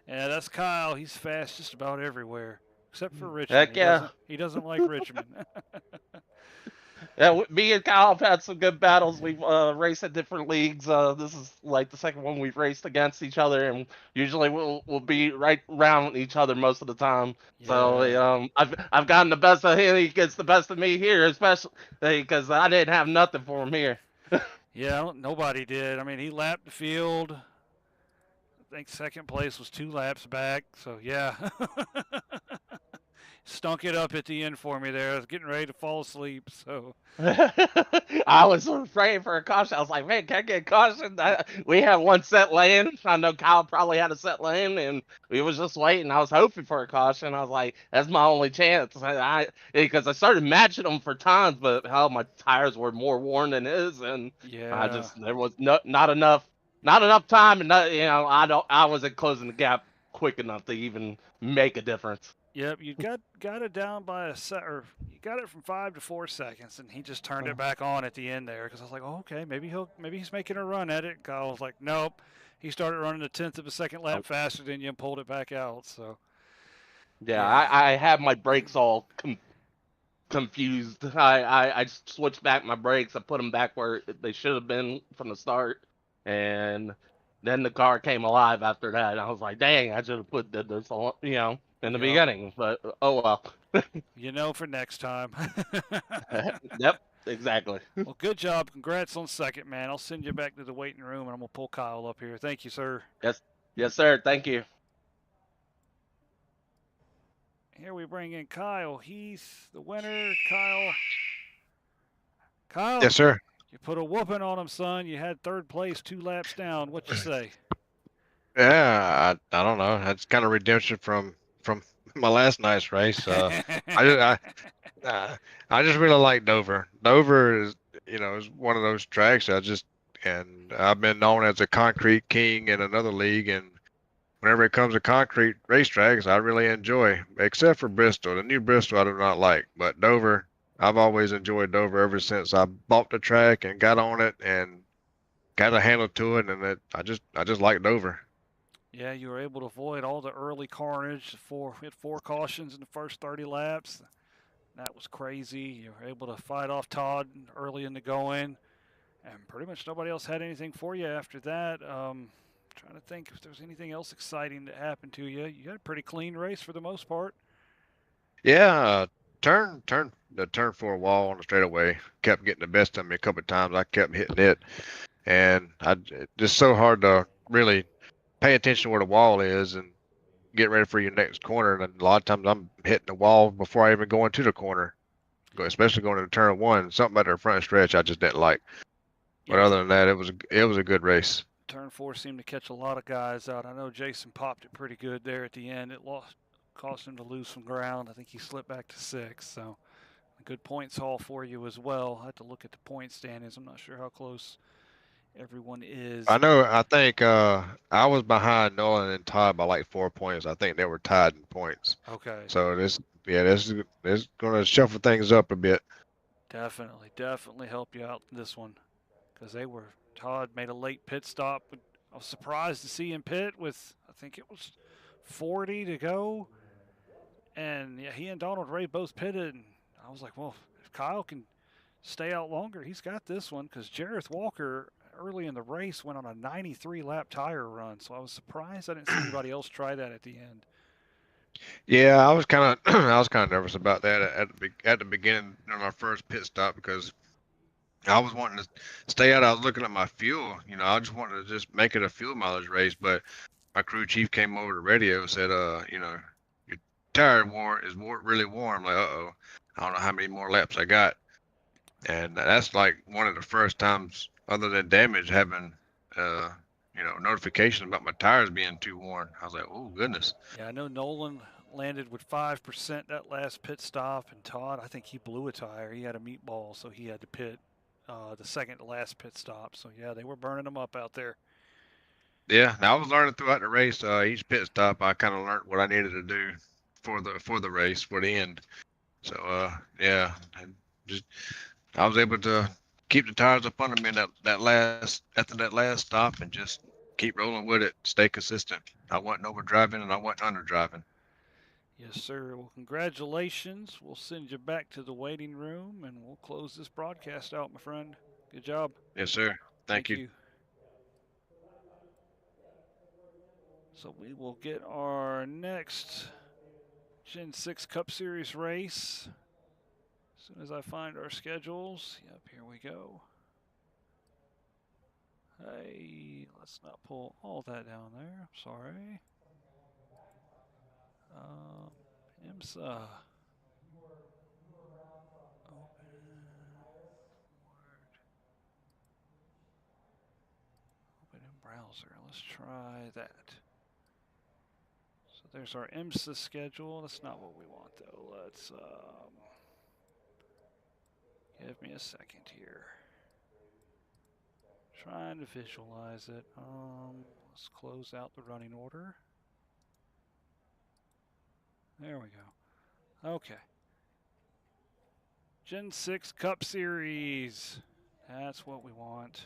Yeah, that's Kyle. He's fast just about everywhere, except for Richmond. Heck yeah. He doesn't like Richmond. Yeah, me and Kyle have had some good battles. We've raced at different leagues. This is like the second one we've raced against each other, and usually we'll be right around each other most of the time. Yeah. So I've gotten the best of him. He gets the best of me here, especially because I didn't have nothing for him here. Yeah, nobody did. I mean, he lapped the field. I think second place was 2 laps back. So yeah. Stunk it up at the end for me there. I was getting ready to fall asleep, so. I was afraid for a caution. I was like, man, can I get a caution? We had one set lane. I know Kyle probably had a set lane, and we was just waiting. I was hoping for a caution. I was like, that's my only chance. Because I started matching them for times, but my tires were more worn than his, and yeah. There was not enough time, and I wasn't closing the gap quick enough to even make a difference. Yep, you got it down by you got it from 5 to 4 seconds, and he just turned it back on at the end there because I was like, oh, okay, maybe he's making a run at it. Kyle was like, nope, he started running a 1/10 of a second lap faster than you and pulled it back out. So Yeah, I have my brakes all confused. I switched back my brakes. I put them back where they should have been from the start, and then the car came alive after that. And I was like, dang, I should have put this on, in the beginning. But oh well. for next time. Yep, exactly. Well, good job. Congrats on second, man. I'll send you back to the waiting room, and I'm gonna pull Kyle up here. Thank you, sir. Yes, sir. Thank you. Here we bring in Kyle Heath, the winner. Kyle. Yes, sir. You put a whooping on him, son. You had third place, 2 laps down. What you say? Yeah, I don't know. That's kind of redemption from my last night's race. I just really like Dover. Dover is one of those tracks and I've been known as a concrete king in another league, and whenever it comes to concrete racetracks, I really enjoy, except for Bristol. The new Bristol I do not like, but Dover, I've always enjoyed Dover ever since I bought the track and got on it and got a handle to it, and I just like Dover. Yeah, you were able to avoid all the early carnage. We had 4 cautions in the first 30 laps. That was crazy. You were able to fight off Todd early in the going, and pretty much nobody else had anything for you after that. Trying to think if there was anything else exciting that happened to you. You had a pretty clean race for the most part. Yeah, turn 4 wall on the straightaway kept getting the best of me a couple of times. I kept hitting it, and it's just so hard to really pay attention to where the wall is and get ready for your next corner. And a lot of times I'm hitting the wall before I even go into the corner, especially going into turn 1. Something about the front stretch I just didn't like. But other than that, it was a good race. Turn 4 seemed to catch a lot of guys out. I know Jason popped it pretty good there at the end. It caused him to lose some ground. I think he slipped back to 6. So a good points haul for you as well. I have to look at the point standings. I'm not sure how close everyone is. I know. I think I was behind Nolan and Todd by like 4 points. I think they were tied in points. Okay. So this is going to shuffle things up a bit. Definitely help you out in this one, because Todd made a late pit stop. I was surprised to see him pit with, I think it was 40 to go, and yeah, he and Donald Ray both pitted, and I was like, well, if Kyle can stay out longer, he's got this one, because Jareth Walker early in the race went on a 93 lap tire run, so I was surprised I didn't see anybody else try that at the end. Yeah, I was kind of nervous about that at the beginning on our first pit stop, because I was wanting to stay out. I was looking at my fuel. I just wanted to just make it a fuel mileage race, but my crew chief came over the radio and said, your tire is really warm. Like, uh-oh, I don't know how many more laps I got. And that's like one of the first times, other than damage, having, notification about my tires being too worn. I was like, oh, goodness. Yeah, I know Nolan landed with 5% that last pit stop, and Todd, I think he blew a tire. He had a meatball, so he had to pit the second to last pit stop. So, yeah, they were burning them up out there. Yeah, I was learning throughout the race. Each pit stop, I kind of learned what I needed to do for the race, for the end. So, yeah, I was able to keep the tires up under me after that last stop, and just keep rolling with it, stay consistent. I wasn't overdriving and I wasn't underdriving. Yes, sir. Well, congratulations. We'll send you back to the waiting room, and we'll close this broadcast out, my friend. Good job. Yes, sir. Thank you. So we will get our next Gen 6 Cup Series race as soon as I find our schedules. Yep, here we go. Hey, let's not pull all that down there. I'm sorry. IMSA. Open in browser. Let's try that. So there's our IMSA schedule. That's not what we want, though. Let's give me a second here. Trying to visualize it. Let's close out the running order. There we go. Okay. Gen 6 Cup Series. That's what we want.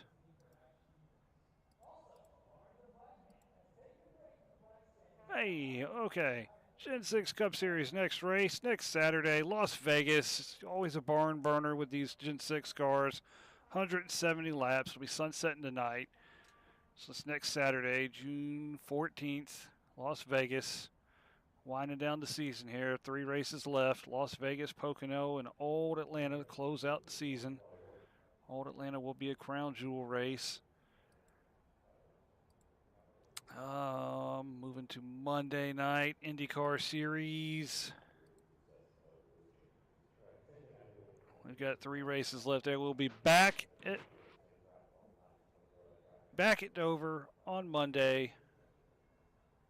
Hey, okay. Gen 6 Cup Series next race, next Saturday, Las Vegas. It's always a barn burner with these Gen 6 cars. 170 laps. It'll be sunsetting tonight. So it's next Saturday, June 14th, Las Vegas. Winding down the season here. 3 races left. Las Vegas, Pocono, and Old Atlanta to close out the season. Old Atlanta will be a crown jewel race. Moving to Monday night, IndyCar Series. We've got 3 races left there. We'll be back at Dover on Monday,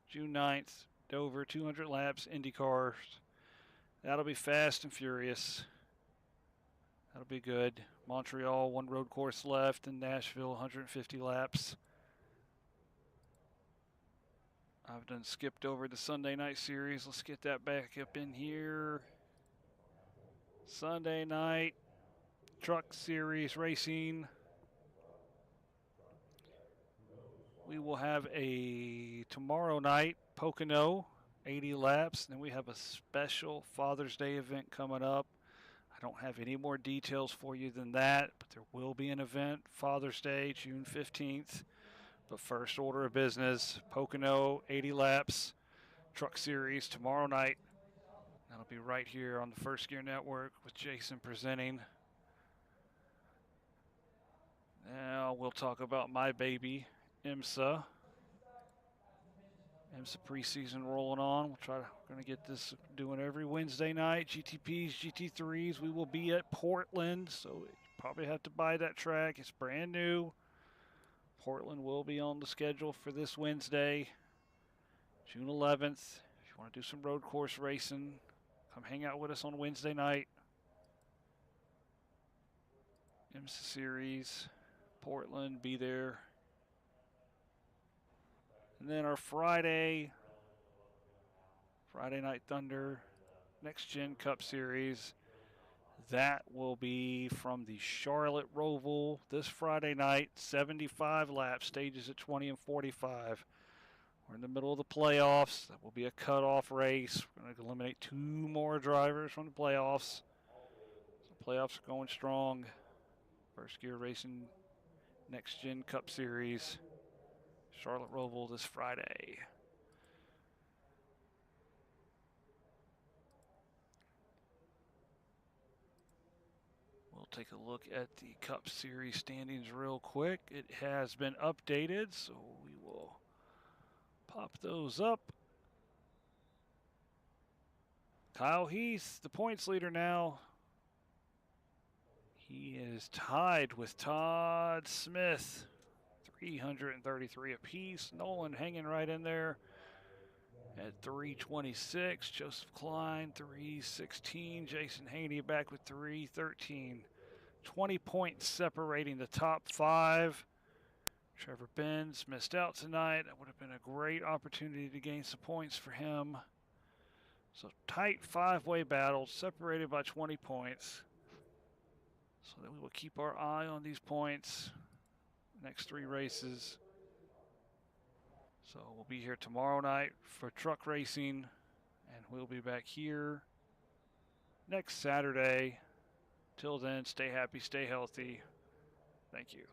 June 9th. Dover, 200 laps, IndyCars. That'll be fast and furious. That'll be good. Montreal, 1 road course left, and Nashville, 150 laps. I've done skipped over the Sunday night series. Let's get that back up in here. Sunday night, truck series racing. We will have a tomorrow night, Pocono, 80 laps. Then we have a special Father's Day event coming up. I don't have any more details for you than that, but there will be an event, Father's Day, June 15th. But first order of business, Pocono, 80 laps, truck series tomorrow night. That'll be right here on the First Gear Network with Jason presenting. Now we'll talk about my baby, IMSA. IMSA preseason rolling on. We're going to get this doing every Wednesday night. GTPs, GT3s. We will be at Portland, so you probably have to buy that track. It's brand new. Portland will be on the schedule for this Wednesday, June 11th. If you want to do some road course racing, come hang out with us on Wednesday night. IMSA Series, Portland, be there. And then our Friday Night Thunder, Next Gen Cup Series. That will be from the Charlotte Roval this Friday night, 75 laps, stages at 20 and 45. We're in the middle of the playoffs. That will be a cutoff race. We're going to eliminate 2 more drivers from the playoffs. So playoffs are going strong. First Gear Racing Next Gen Cup Series, Charlotte Roval this Friday. We'll take a look at the Cup Series standings real quick. It has been updated, so we will pop those up. Kyle Heath, the points leader now. He is tied with Todd Smith, 333 apiece. Nolan hanging right in there at 326. Joseph Klein, 316. Jason Haney back with 313. 20 points separating the top 5. Trevor Benz missed out tonight. That would have been a great opportunity to gain some points for him. So tight 5-way battle, separated by 20 points. So that we will keep our eye on these points next 3 races. So we'll be here tomorrow night for truck racing, and we'll be back here next Saturday. Till then, stay happy, stay healthy. Thank you.